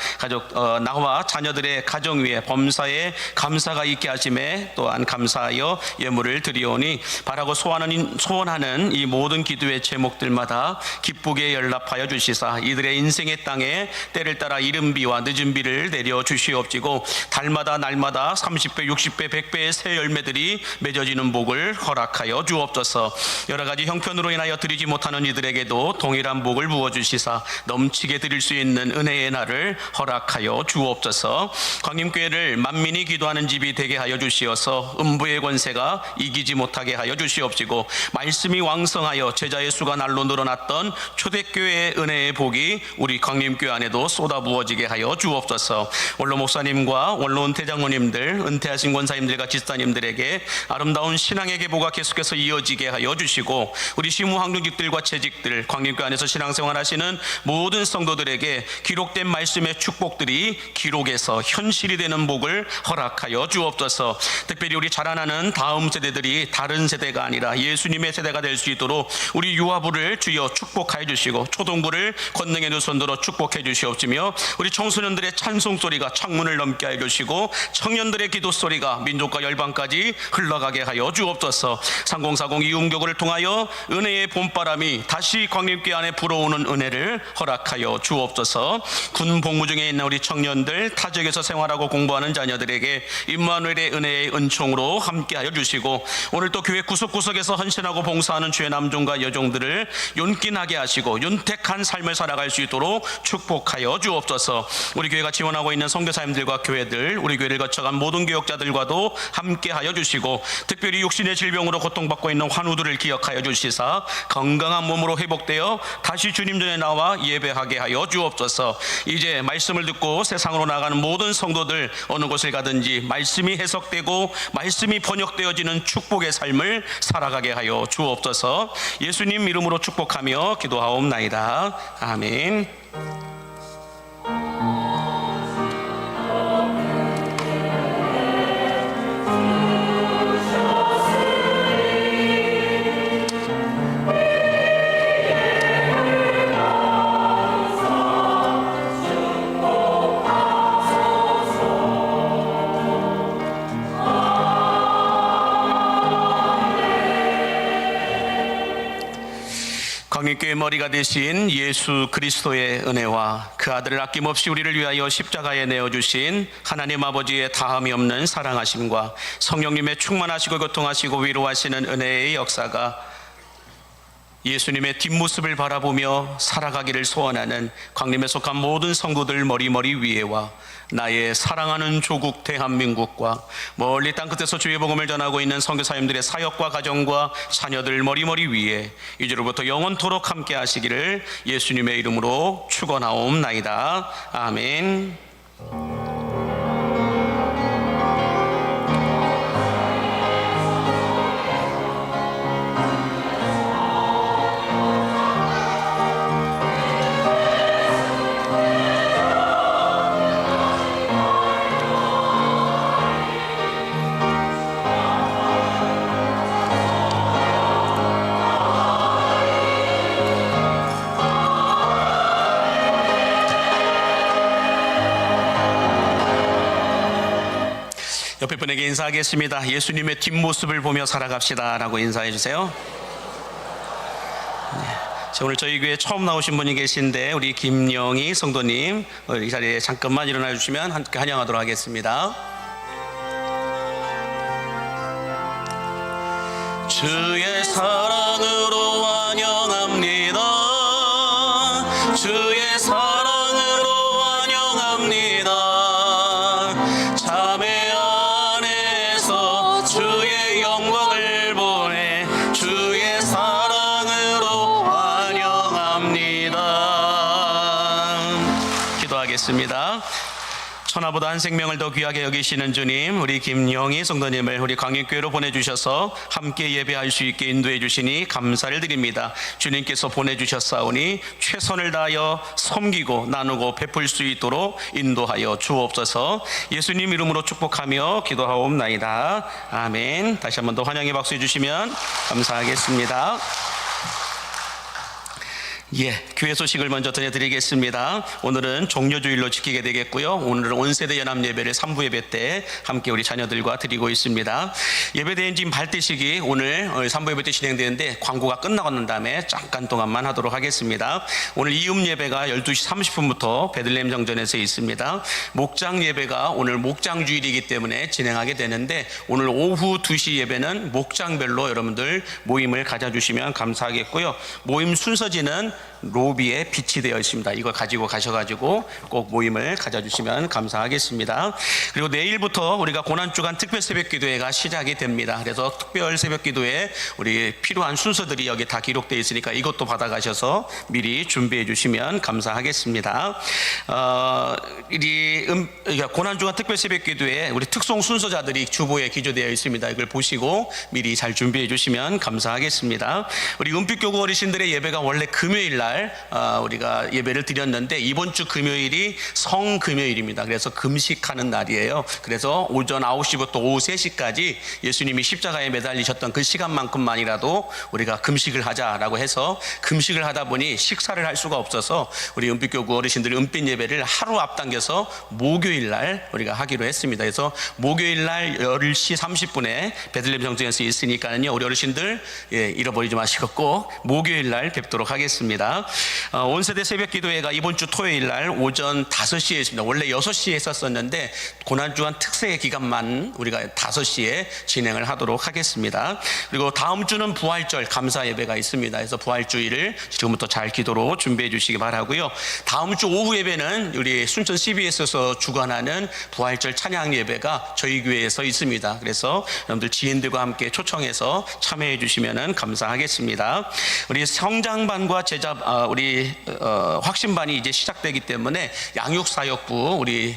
나와 자녀들의 가정 위에 범사에 감사가 있게 하심에 또한 감사하여 예물을 드리오니 바라고 소원하는 이 모든 기도의 제목들마다 기쁘게 연락하여 주시사 이들의 인생의 땅에 때를 따라 이른 비와 늦은 비를 내려 주시옵시고 달마다 날마다 30배 60배 100배의 새 열매들이 맺어지는 복을 허락하여 주옵소서. 여러 가지 형편으로 인하여 드리지 못하는 이들에게도 동일한 복을 부어주시사 넘치게 드릴 수 있는 은혜의 날을 허락하여 주옵소서. 광림교회를 만민이 기도하는 집이 되게 하여 주시어서 음부의 권세가 이기지 못하게 하여 주시옵시고 말씀이 왕성하여 제자의 수가 날로 늘어났던 초대교회의 은혜의 복이 우리 광림교회 안에도 쏟아부어지게 하여 주옵소서. 원로 목사님과 원로원 대장로님들 은퇴하신 권사님들과 지사님들에게 아름다운 신앙의 계보가 계속해서 이어지게 하여 주시고 우리 시무학령직들과 재직들 광림교회 안에서 신앙생활 하시는 모든 성도들에게 기록된 말씀의 축복들이 기록에서 현실이 되는 복을 허락하여 주옵소서. 특별히 우리 자라나는 다음 세대들이 다른 세대가 아니라 예수님의 세대가 될 수 있도록 우리 유아부를 주여 축복하여 주시고 초동부를 권능의 두 손으로 축복해 주시옵시며 우리 청소년들의 찬송소리가 창문을 넘게 하여 주시고 청년들의 기도소리가 민족과 열방까지 흘러가게 하여 주옵소서. 3040 이음교구를 통하여 은혜의 봄바람이 다시 광림교회 안에 불어오는 은혜를 허락하여 주옵소서. 군 복무 중에 있는 우리 청년들, 타지역에서 생활하고 공부하는 자녀들에게 임마누엘의 은혜의 은총으로 오늘도 함께하여 주시고 오늘 또 교회 구석구석에서 헌신하고 봉사하는 주의 남종과 여종들을 윤기나게 하시고 윤택한 삶을 살아갈 수 있도록 축복하여 주옵소서. 우리 교회가 지원하고 있는 선교사님들과 교회들, 우리 교회를 거쳐간 모든 교역자들과도 함께하여 주시고 특별히 육신의 질병으로 고통받고 있는 환우들을 기억하여 주시사 건강한 몸으로 회복되어 다시 주님 전에 나와 예배하게 하여 주옵소서. 이제 말씀을 듣고 세상으로 나가는 모든 성도들 어느 곳을 가든지 말씀이 해석되고 말씀이 번역되어지는 축복의 삶을 살아가게 하여 주옵소서. 예수님 이름으로 축복하며 기도하옵나이다. 아멘. 광역교회 머리가 되신 예수 그리스도의 은혜와 그 아들을 아낌없이 우리를 위하여 십자가에 내어주신 하나님 아버지의 다함이 없는 사랑하심과 성령님의 충만하시고 교통하시고 위로하시는 은혜의 역사가 예수님의 뒷모습을 바라보며 살아가기를 소원하는 광림에 속한 모든 성도들 머리머리 위에와 나의 사랑하는 조국 대한민국과 멀리 땅끝에서 주의 복음을 전하고 있는 선교사님들의 사역과 가정과 자녀들 머리머리 위에 이제로부터 영원토록 함께 하시기를 예수님의 이름으로 축원하옵나이다. 아멘. 옆에 분에게 인사하겠습니다. 예수님의 뒷모습을 보며 살아갑시다 라고 인사해 주세요. 자, 오늘 저희 교회 처음 나오신 분이 계신데 우리 김영희 성도님 이 자리에 잠깐만 일어나 주시면 함께 환영하도록 하겠습니다. 주의 사랑으로 환영합니다. 주의 사랑으로 환영합니다. 참회 안에서 주의 영광을 보내 주의 사랑으로 환영합니다. 기도하겠습니다. 천하보다 한 생명을 더 귀하게 여기시는 주님, 우리 김영희 성도님을 우리 광역교회로 보내주셔서 함께 예배할 수 있게 인도해 주시니 감사를 드립니다. 주님께서 보내주셨사오니 최선을 다하여 섬기고 나누고 베풀 수 있도록 인도하여 주옵소서. 예수님 이름으로 축복하며 기도하옵나이다. 아멘. 다시 한번 더 환영의 박수 해주시면 감사하겠습니다. 교회 소식을 먼저 전해드리겠습니다. 오늘은 종료주일로 지키게 되겠고요. 오늘은 온세대 연합 예배를 3부 예배 때 함께 우리 자녀들과 드리고 있습니다. 예배 대행진 발대식이 오늘 3부 예배 때 진행되는데 광고가 끝나고 난 다음에 잠깐 동안만 하도록 하겠습니다. 오늘 이음 예배가 12시 30분부터 베들레헴 정전에서 있습니다. 목장 예배가 오늘 목장주일이기 때문에 진행하게 되는데 오늘 오후 2시 예배는 목장별로 여러분들 모임을 가져주시면 감사하겠고요. 모임 순서지는 로비에 비치되어 있습니다. 이걸 가지고 가셔가지고 꼭 모임을 가져주시면 감사하겠습니다. 그리고 내일부터 우리가 고난주간 특별 새벽기도회가 시작이 됩니다. 그래서 특별 새벽기도회 우리 필요한 순서들이 여기 다 기록되어 있으니까 이것도 받아가셔서 미리 준비해 주시면 감사하겠습니다. 고난주간 특별 새벽기도회 우리 특송 순서자들이 주보에 기조되어 있습니다. 이걸 보시고 미리 잘 준비해 주시면 감사하겠습니다. 우리 은빛교구 어르신들의 예배가 원래 금요일 날 우리가 예배를 드렸는데 이번 주 금요일이 성금요일입니다. 그래서 금식하는 날이에요. 그래서 오전 9시부터 오후 3시까지 예수님이 십자가에 매달리셨던 그 시간만큼만이라도 우리가 금식을 하자라고 해서 금식을 하다 보니 식사를 할 수가 없어서 우리 은빛교구 어르신들이 은빛 예배를 하루 앞당겨서 목요일 날 우리가 하기로 했습니다. 그래서 목요일 날 10시 30분에 베들레헴 정전에서 있으니까요. 우리 어르신들 잃어버리지 마시고 꼭 목요일 날 뵙도록 하겠습니다. 하겠습니다. 온세대 새벽기도회가 이번 주 토요일 날 오전 5시에 있습니다. 원래 6시에 했었었는데 고난주간 특세 기간만 우리가 5시에 진행을 하도록 하겠습니다. 그리고 다음 주는 부활절 감사 예배가 있습니다. 그래서 부활주일을 지금부터 잘 기도로 준비해 주시기 바라고요. 다음 주 오후 예배는 우리 순천 CBS에서 주관하는 부활절 찬양 예배가 저희 교회에서 있습니다. 그래서 여러분들 지인들과 함께 초청해서 참여해 주시면 감사하겠습니다. 우리 성장반과 우리 확신반이 이제 시작되기 때문에 양육사역부 우리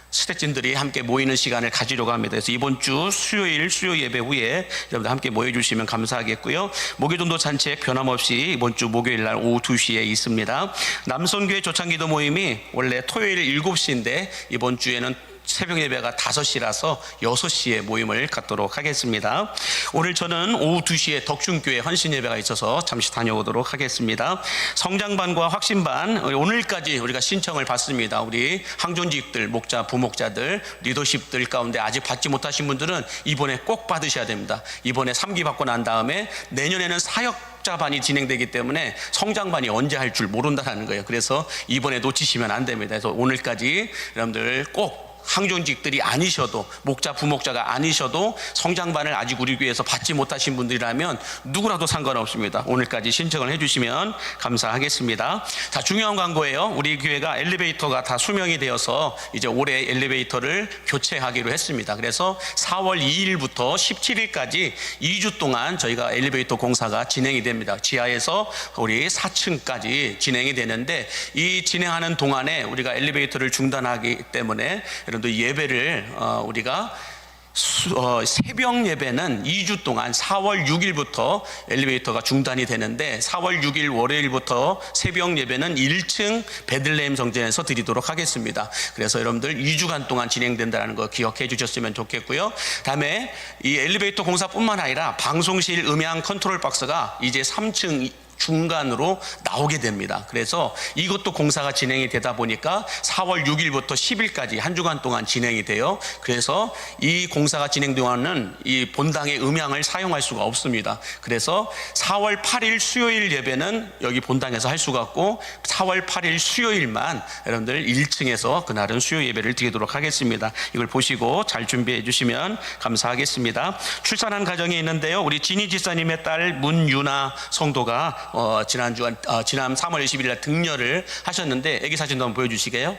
스태진들이 함께 모이는 시간을 가지려고 합니다. 그래서 이번 주 수요 예배 후에 여러분들 함께 모여주시면 감사하겠고요. 목요전도 산책 변함없이 이번 주 목요일 날 오후 2시에 있습니다. 남성교회 조창기도 모임이 원래 토요일 7시인데 이번 주에는 새벽 예배가 5시라서 6시에 모임을 갖도록 하겠습니다. 오늘 저는 오후 2시에 덕중교회 헌신 예배가 있어서 잠시 다녀오도록 하겠습니다. 성장반과 확신반 오늘까지 우리가 신청을 받습니다. 우리 항존직들, 목자, 부목자들, 리더십들 가운데 아직 받지 못하신 분들은 이번에 꼭 받으셔야 됩니다. 이번에 3기 받고 난 다음에 내년에는 사역자반이 진행되기 때문에 성장반이 언제 할 줄 모른다는 거예요. 그래서 이번에 놓치시면 안 됩니다. 그래서 오늘까지 여러분들 꼭 항존직들이 아니셔도 목자 부목자가 아니셔도 성장반을 아직 우리 교회에서 받지 못하신 분들이라면 누구라도 상관없습니다. 오늘까지 신청을 해주시면 감사하겠습니다. 자, 중요한 광고예요. 우리 교회가 엘리베이터가 다 수명이 되어서 이제 올해 엘리베이터를 교체하기로 했습니다. 그래서 4월 2일부터 17일까지 2주 동안 저희가 엘리베이터 공사가 진행이 됩니다. 지하에서 우리 4층까지 진행이 되는데 이 진행하는 동안에 우리가 엘리베이터를 중단하기 때문에 여러분들 예배를 우리가 새벽 예배는 2주 동안 4월 6일부터 엘리베이터가 중단이 되는데 4월 6일 월요일부터 새벽 예배는 1층 베들레헴 성전에서 드리도록 하겠습니다. 그래서 여러분들 2주간 동안 진행된다는 거 기억해 주셨으면 좋겠고요. 다음에 이 엘리베이터 공사뿐만 아니라 방송실 음향 컨트롤 박스가 이제 3층 중간으로 나오게 됩니다. 그래서 이것도 공사가 진행이 되다 보니까 4월 6일부터 10일까지 한 주간 동안 진행이 돼요. 그래서 이 공사가 진행 동안은 이 본당의 음향을 사용할 수가 없습니다. 그래서 4월 8일 수요일 예배는 여기 본당에서 할 수가 없고 4월 8일 수요일만 여러분들 1층에서 그날은 수요 예배를 드리도록 하겠습니다. 이걸 보시고 잘 준비해 주시면 감사하겠습니다. 출산한 가정이 있는데요. 우리 진희 지사님의 딸 문유나 성도가 지난 3월 20일 날 등려를 하셨는데 애기 사진도 한번 보여주시게요.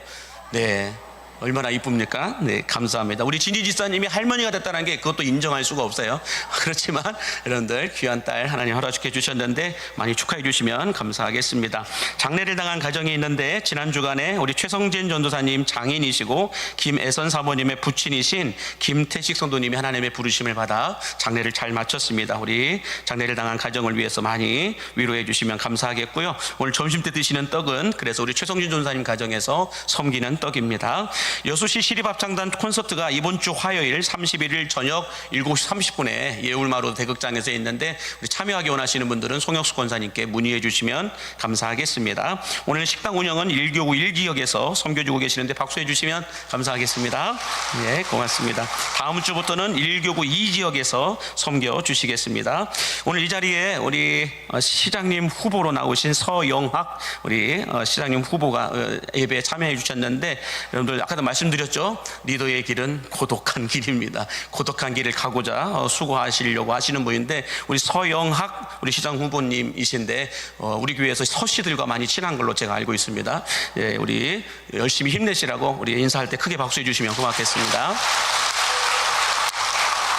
네. 얼마나 이쁩니까? 네, 감사합니다. 우리 진희 지사님이 할머니가 됐다는 게 그것도 인정할 수가 없어요. 그렇지만 여러분들 귀한 딸 하나님 허락해 주셨는데 많이 축하해 주시면 감사하겠습니다. 장례를 당한 가정이 있는데 지난 주간에 우리 최성진 전도사님 장인이시고 김애선 사모님의 부친이신 김태식 성도님이 하나님의 부르심을 받아 장례를 잘 마쳤습니다. 우리 장례를 당한 가정을 위해서 많이 위로해 주시면 감사하겠고요. 오늘 점심 때 드시는 떡은 그래서 우리 최성진 전도사님 가정에서 섬기는 떡입니다. 여수시 시립합창단 콘서트가 이번 주 화요일 31일 저녁 7시 30분에 예울마루 대극장에서 있는데 우리 참여하기 원하시는 분들은 송혁수 권사님께 문의해 주시면 감사하겠습니다. 오늘 식당 운영은 1교구 1지역에서 섬겨주고 계시는데 박수해 주시면 감사하겠습니다. 네, 고맙습니다. 다음 주부터는 1교구 2지역에서 섬겨주시겠습니다. 오늘 이 자리에 우리 시장님 후보로 나오신 서영학 우리 시장님 후보가 예배에 참여해 주셨는데 여러분들 아까도 말씀드렸죠. 리더의 길은 고독한 길입니다. 고독한 길을 가고자 수고하시려고 하시는 분인데 우리 서영학 우리 시장 후보님이신데 우리 교회에서 서씨들과 많이 친한 걸로 제가 알고 있습니다. 예, 우리 열심히 힘내시라고 우리 인사할 때 크게 박수해 주시면 고맙겠습니다.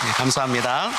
네, 감사합니다.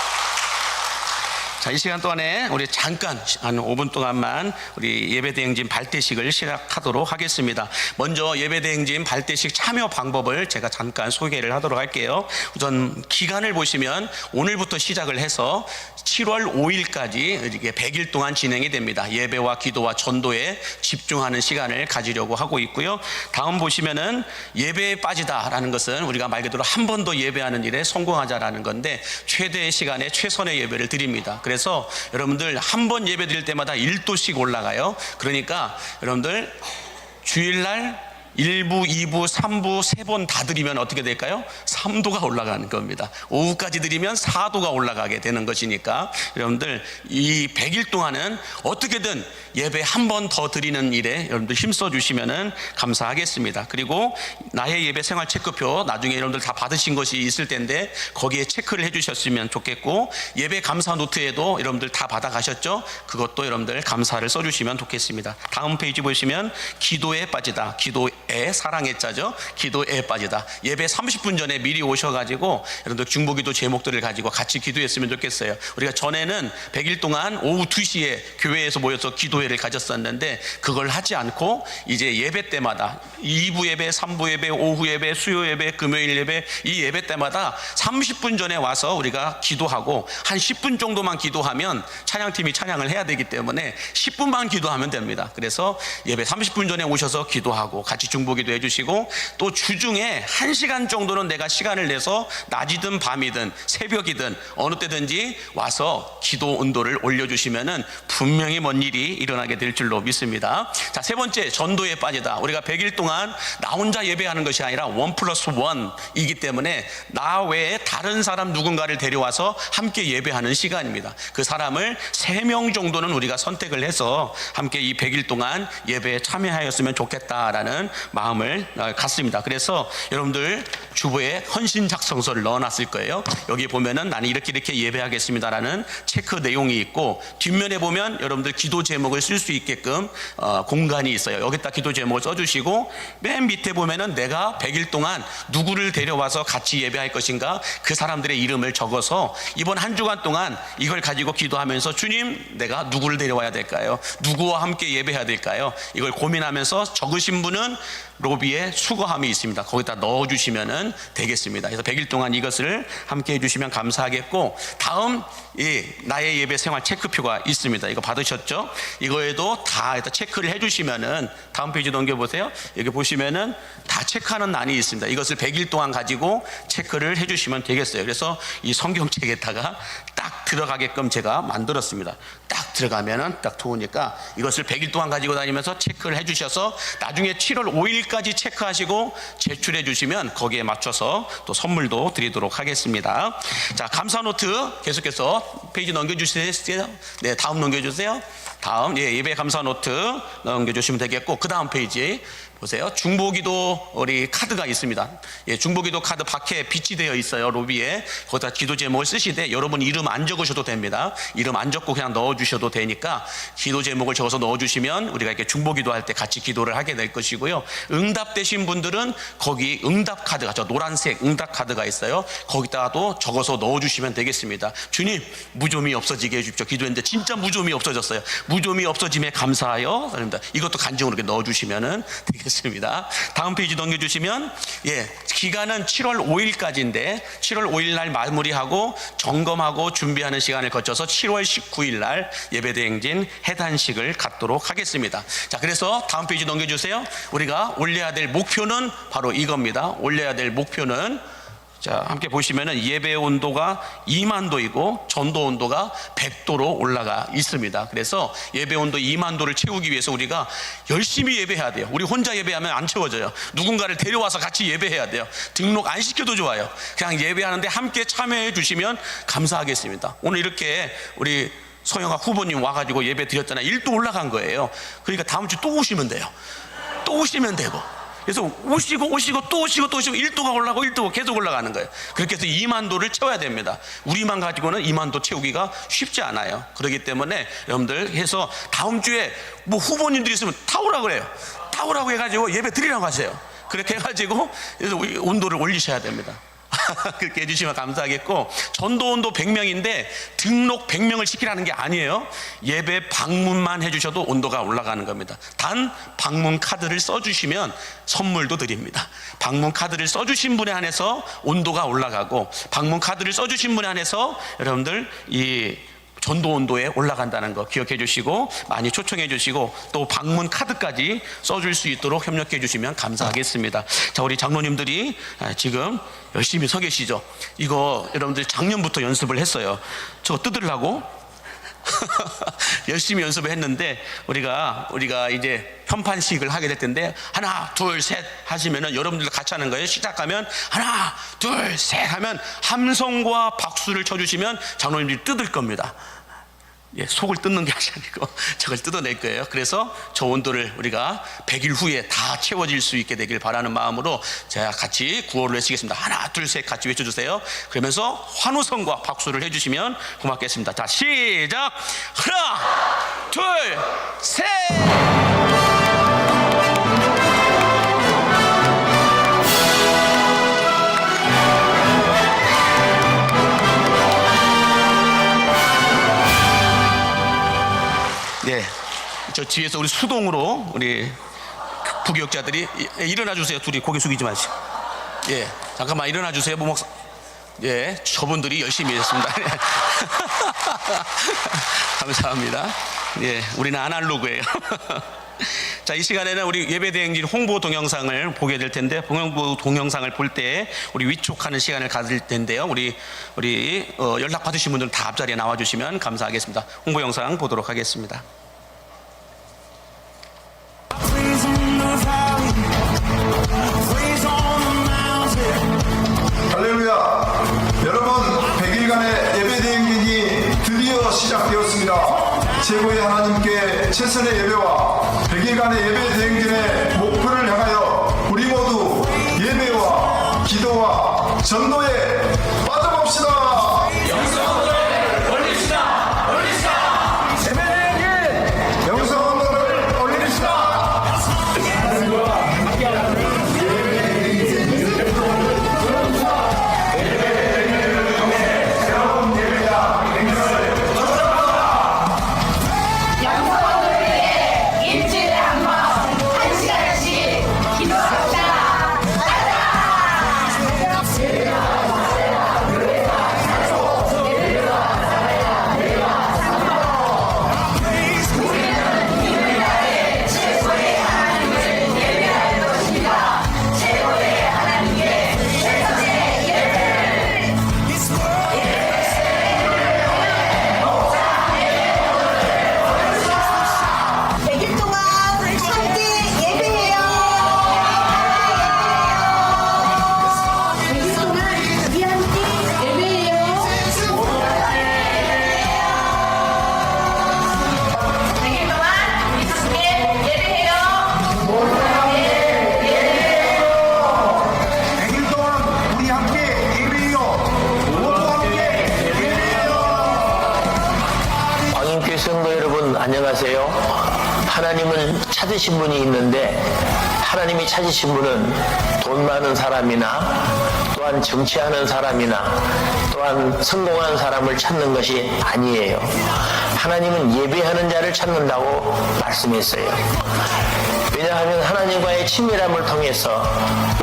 자, 이 시간 동안에 우리 잠깐 한 5분 동안만 우리 예배대행진 발대식을 시작하도록 하겠습니다. 먼저 예배대행진 발대식 참여 방법을 제가 잠깐 소개를 하도록 할게요. 우선 기간을 보시면 오늘부터 시작을 해서 7월 5일까지 이렇게 100일 동안 진행이 됩니다. 예배와 기도와 전도에 집중하는 시간을 가지려고 하고 있고요. 다음 보시면은 예배에 빠지다라는 것은 우리가 말 그대로 한 번 더 예배하는 일에 성공하자라는 건데 최대의 시간에 최선의 예배를 드립니다. 그래서 여러분들 한 번 예배 드릴 때마다 1도씩 올라가요. 그러니까 여러분들 주일날 1부, 2부, 3부 3번 다 드리면 어떻게 될까요? 3도가 올라가는 겁니다. 오후까지 드리면 4도가 올라가게 되는 것이니까 여러분들 이 100일 동안은 어떻게든 예배 한 번 더 드리는 일에 여러분들 힘써 주시면 감사하겠습니다. 그리고 나의 예배 생활 체크표 나중에 여러분들 다 받으신 것이 있을 텐데 거기에 체크를 해주셨으면 좋겠고, 예배 감사 노트에도 여러분들 다 받아가셨죠? 그것도 여러분들 감사를 써주시면 좋겠습니다. 다음 페이지 보시면 기도에 빠지다, 기도에 사랑에 짜죠. 기도에 빠지다. 예배 30분 전에 미리 오셔가지고 여러분들 중보기도 제목들을 가지고 같이 기도했으면 좋겠어요. 우리가 전에는 100일 동안 오후 2시에 교회에서 모여서 기도회를 가졌었는데 그걸 하지 않고 이제 예배 때마다 2부 예배, 3부 예배, 오후 예배, 수요 예배, 금요일 예배, 이 예배 때마다 30분 전에 와서 우리가 기도하고 한 10분 정도만 기도하면 찬양팀이 찬양을 해야 되기 때문에 10분만 기도하면 됩니다. 그래서 예배 30분 전에 오셔서 기도하고 같이 중보기도 해주시고, 또 주중에 1시간 정도는 내가 시간을 내서 낮이든 밤이든 새벽이든 어느 때든지 와서 기도 온도를 올려주시면은 분명히 뭔 일이 일어나게 될 줄로 믿습니다. 자, 세 번째, 전도에 빠지다. 우리가 100일 동안 나 혼자 예배하는 것이 아니라 1+1이기 때문에 나 외에 다른 사람 누군가를 데려와서 함께 예배하는 시간입니다. 그 사람을 3명 정도는 우리가 선택을 해서 함께 이 100일 동안 예배에 참여하였으면 좋겠다라는 마음을 갖습니다. 그래서 여러분들 주보에 헌신 작성서를 넣어놨을 거예요. 여기 보면은 나는 이렇게 예배하겠습니다라는 체크 내용이 있고, 뒷면에 보면 여러분들 기도 제목을 쓸 수 있게끔 공간이 있어요. 여기다 기도 제목을 써주시고, 맨 밑에 보면은 내가 100일 동안 누구를 데려와서 같이 예배할 것인가, 그 사람들의 이름을 적어서 이번 한 주간 동안 이걸 가지고 기도하면서 주님, 내가 누구를 데려와야 될까요? 누구와 함께 예배해야 될까요? 이걸 고민하면서 적으신 분은 로비에 수거함이 있습니다. 거기다 넣어주시면 되겠습니다. 그래서 100일 동안 이것을 함께 해주시면 감사하겠고, 다음 나의 예배 생활 체크표가 있습니다. 이거 받으셨죠? 이거에도 다 체크를 해주시면은, 다음 페이지 넘겨보세요. 여기 보시면은 다 체크하는 난이 있습니다. 이것을 100일 동안 가지고 체크를 해주시면 되겠어요. 그래서 이 성경책에다가 딱 들어가게끔 제가 만들었습니다. 딱 들어가면은 딱 좋으니까 이것을 100일 동안 가지고 다니면서 체크를 해주셔서 나중에 7월 5일까지 체크하시고 제출해 주시면 거기에 맞춰서 또 선물도 드리도록 하겠습니다. 자, 감사 노트 계속해서 페이지 넘겨주세요. 네, 다음 넘겨주세요. 다음, 예배 감사 노트 넘겨주시면 되겠고, 그 다음 페이지 보세요. 중보기도 우리 카드가 있습니다. 중보기도 카드 밖에 빛이 되어 있어요. 로비에. 거기다 기도 제목을 쓰시되 여러분 이름 안 적으셔도 됩니다. 이름 안 적고 그냥 넣어주셔도 되니까 기도 제목을 적어서 넣어주시면 우리가 이렇게 중보기도 할 때 같이 기도를 하게 될 것이고요. 응답되신 분들은 거기 응답 카드가, 저 노란색 응답 카드가 있어요. 거기다가도 적어서 넣어주시면 되겠습니다. 주님, 무좀이 없어지게 해주십시오. 기도했는데 진짜 무좀이 없어졌어요. 무좀이 없어짐에 감사하여. 이것도 간증으로 이렇게 넣어주시면 되겠습니다. 다음 페이지 넘겨주시면, 기간은 7월 5일까지인데 7월 5일 날 마무리하고 점검하고 준비하는 시간을 거쳐서 7월 19일 날 예배대행진 해단식을 갖도록 하겠습니다. 자, 그래서 다음 페이지 넘겨주세요. 우리가 올려야 될 목표는 바로 이겁니다. 올려야 될 목표는, 자, 함께 보시면은 예배 온도가 2만도이고 전도 온도가 100도로 올라가 있습니다. 그래서 예배 온도 2만도를 채우기 위해서 우리가 열심히 예배해야 돼요. 우리 혼자 예배하면 안 채워져요. 누군가를 데려와서 같이 예배해야 돼요. 등록 안 시켜도 좋아요. 그냥 예배하는데 함께 참여해 주시면 감사하겠습니다. 오늘 이렇게 우리 소영아 후보님 와가지고 예배 드렸잖아요. 1도 올라간 거예요. 그러니까 다음 주 또 오시면 돼요. 또 오시면 되고. 그래서 오시고 또 오시고 1도가 올라가고 1도가 계속 올라가는 거예요. 그렇게 해서 2만도를 채워야 됩니다. 우리만 가지고는 2만도 채우기가 쉽지 않아요. 그렇기 때문에 여러분들 해서 다음 주에 뭐 후보님들이 있으면 다 오라고 그래요. 다 오라고 해가지고 예배 드리라고 하세요. 그렇게 해가지고 온도를 올리셔야 됩니다. 그렇게 해주시면 감사하겠고, 전도 온도 100명인데 등록 100명을 시키라는 게 아니에요. 예배 방문만 해주셔도 온도가 올라가는 겁니다. 단 방문 카드를 써주시면 선물도 드립니다. 방문 카드를 써주신 분에 한해서 온도가 올라가고, 방문 카드를 써주신 분에 한해서 여러분들 이 전도 온도에 올라간다는 거 기억해 주시고 많이 초청해 주시고, 또 방문 카드까지 써줄 수 있도록 협력해 주시면 감사하겠습니다. 자, 우리 장로님들이 지금 열심히 서 계시죠. 이거 여러분들 작년부터 연습을 했어요. 저거 뜯으려고 열심히 연습을 했는데 우리가 이제 현판식을 하게 될 텐데 하나 둘 셋 하시면은 여러분들 같이 하는 거예요. 시작하면 하나 둘 셋 하면 함성과 박수를 쳐주시면 장로님들이 뜯을 겁니다. 예, 속을 뜯는 게 아니고 저걸 뜯어낼 거예요. 그래서 저 온도를 우리가 100일 후에 다 채워질 수 있게 되길 바라는 마음으로 제가 같이 구호를 외치겠습니다. 하나 둘 셋 같이 외쳐주세요. 그러면서 환호성과 박수를 해주시면 고맙겠습니다. 자, 시작. 하나 둘 셋. 네, 저 뒤에서 우리 수동으로 우리 부교육자들이 일어나 주세요. 둘이 고개 숙이지 마시고. 예, 잠깐만 일어나 주세요, 모목사. 예, 저분들이 열심히 했습니다. 감사합니다. 예, 우리는 아날로그예요. 자, 이 시간에는 우리 예배대행진 홍보 동영상을 보게 될 텐데, 홍보 동영상을 볼 때 우리 위촉하는 시간을 가질 텐데요. 우리 연락 받으신 분들은 다 앞자리에 나와 주시면 감사하겠습니다. 홍보 영상 보도록 하겠습니다. 할렐루야. 여러분, 100일간의 예배대행진이 드디어 시작되었습니다. 최고의 하나님께 최선의 예배와 100일간의 예배대행진의 목표를 향하여 우리 모두 예배와 기도와 전도에 빠져봅시다. 영성을 올립시다. 예배대행진 영성을 올립시다. 안녕하세요. 하나님을 찾으신 분이 있는데 하나님이 찾으신 분은 돈 많은 사람이나 또한 정치하는 사람이나 또한 성공한 사람을 찾는 것이 아니에요. 하나님은 예배하는 자를 찾는다고 말씀했어요. 왜냐하면 하나님과의 친밀함을 통해서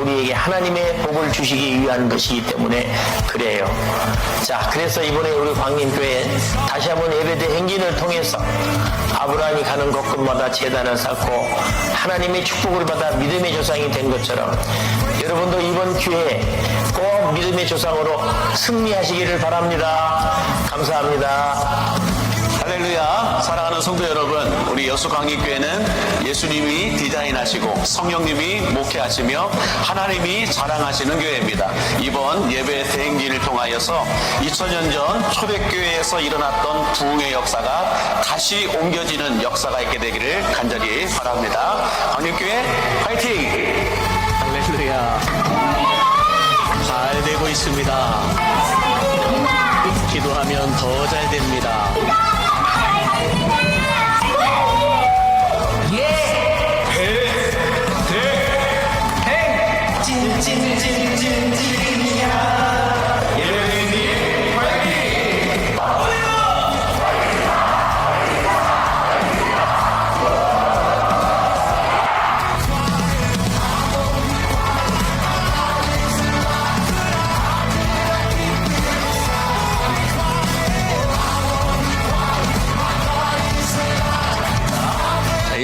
우리에게 하나님의 복을 주시기 위한 것이기 때문에 그래요. 자, 그래서 이번에 우리 광림교회 다시 한번 예배대 행진을 통해서 아브라함이 가는 곳곳마다 제단을 쌓고 하나님의 축복을 받아 믿음의 조상이 된 것처럼 여러분도 이번 기회에 꼭 믿음의 조상으로 승리하시기를 바랍니다. 감사합니다. 할렐루야. 사랑하는 성도 여러분, 우리 여수광익교회는 예수님이 디자인하시고 성령님이 목회하시며 하나님이 자랑하시는 교회입니다. 이번 예배 대행진을 통하여서 2000년 전 초대교회에서 일어났던 부흥의 역사가 다시 옮겨지는 역사가 있게 되기를 간절히 바랍니다. 광익교회 화이팅! 할렐루야. 잘 되고 있습니다. 기도하면 더 잘 됩니다.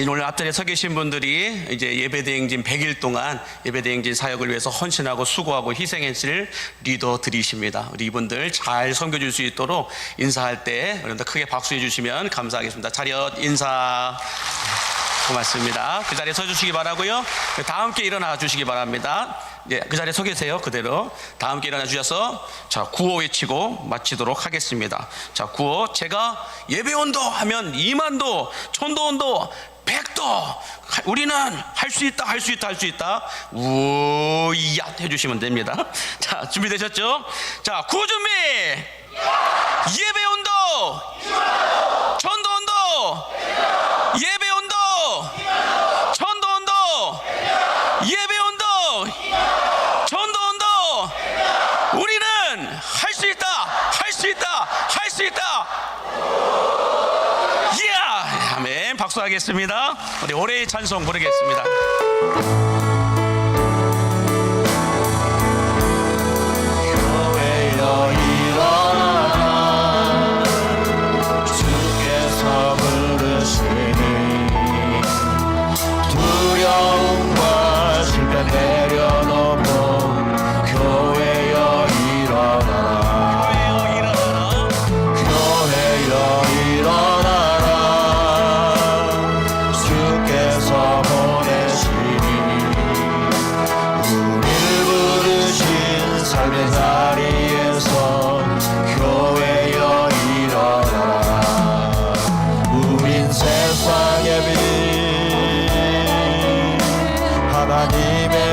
오늘 앞자리에 서 계신 분들이 이제 예배대행진 100일 동안 예배대행진 사역을 위해서 헌신하고 수고하고 희생했을 리더들이십니다. 우리 이분들 잘 섬겨줄 수 있도록 인사할 때 여러분들 크게 박수해 주시면 감사하겠습니다. 차렷 인사. 고맙습니다. 그 자리에 서 주시기 바라고요. 다 함께 일어나 주시기 바랍니다. 예, 그 자리에 서 계세요. 그대로 다 함께 일어나 주셔서 자, 구호 외치고 마치도록 하겠습니다. 자, 구호. 제가 예배온도 하면 2만도, 천도온도, 100도 우리는 할 수 있다, 할 수 있다, 할 수 있다. 우야 해주시면 됩니다. 자, 준비되셨죠? 자, 구호 준비. 예배온도, 천도온도, 예배온도, 천도온도, 예배온도, 천도온도. 우리는 할 수 있다, 할 수 있다, 할 수 있다. 이야, 아멘. 박수하겠습니다. 우리 올해의 찬송 부르겠습니다. 교회여 일어나라 주께서 부르시니 두려움과 실패 내려놓고 교회여 일어나라 교회여 일어나라 주께서 보내시니 우릴 부르신 삶의 자리에서 교회여 일어나라 우린 세상의 빛 하나님의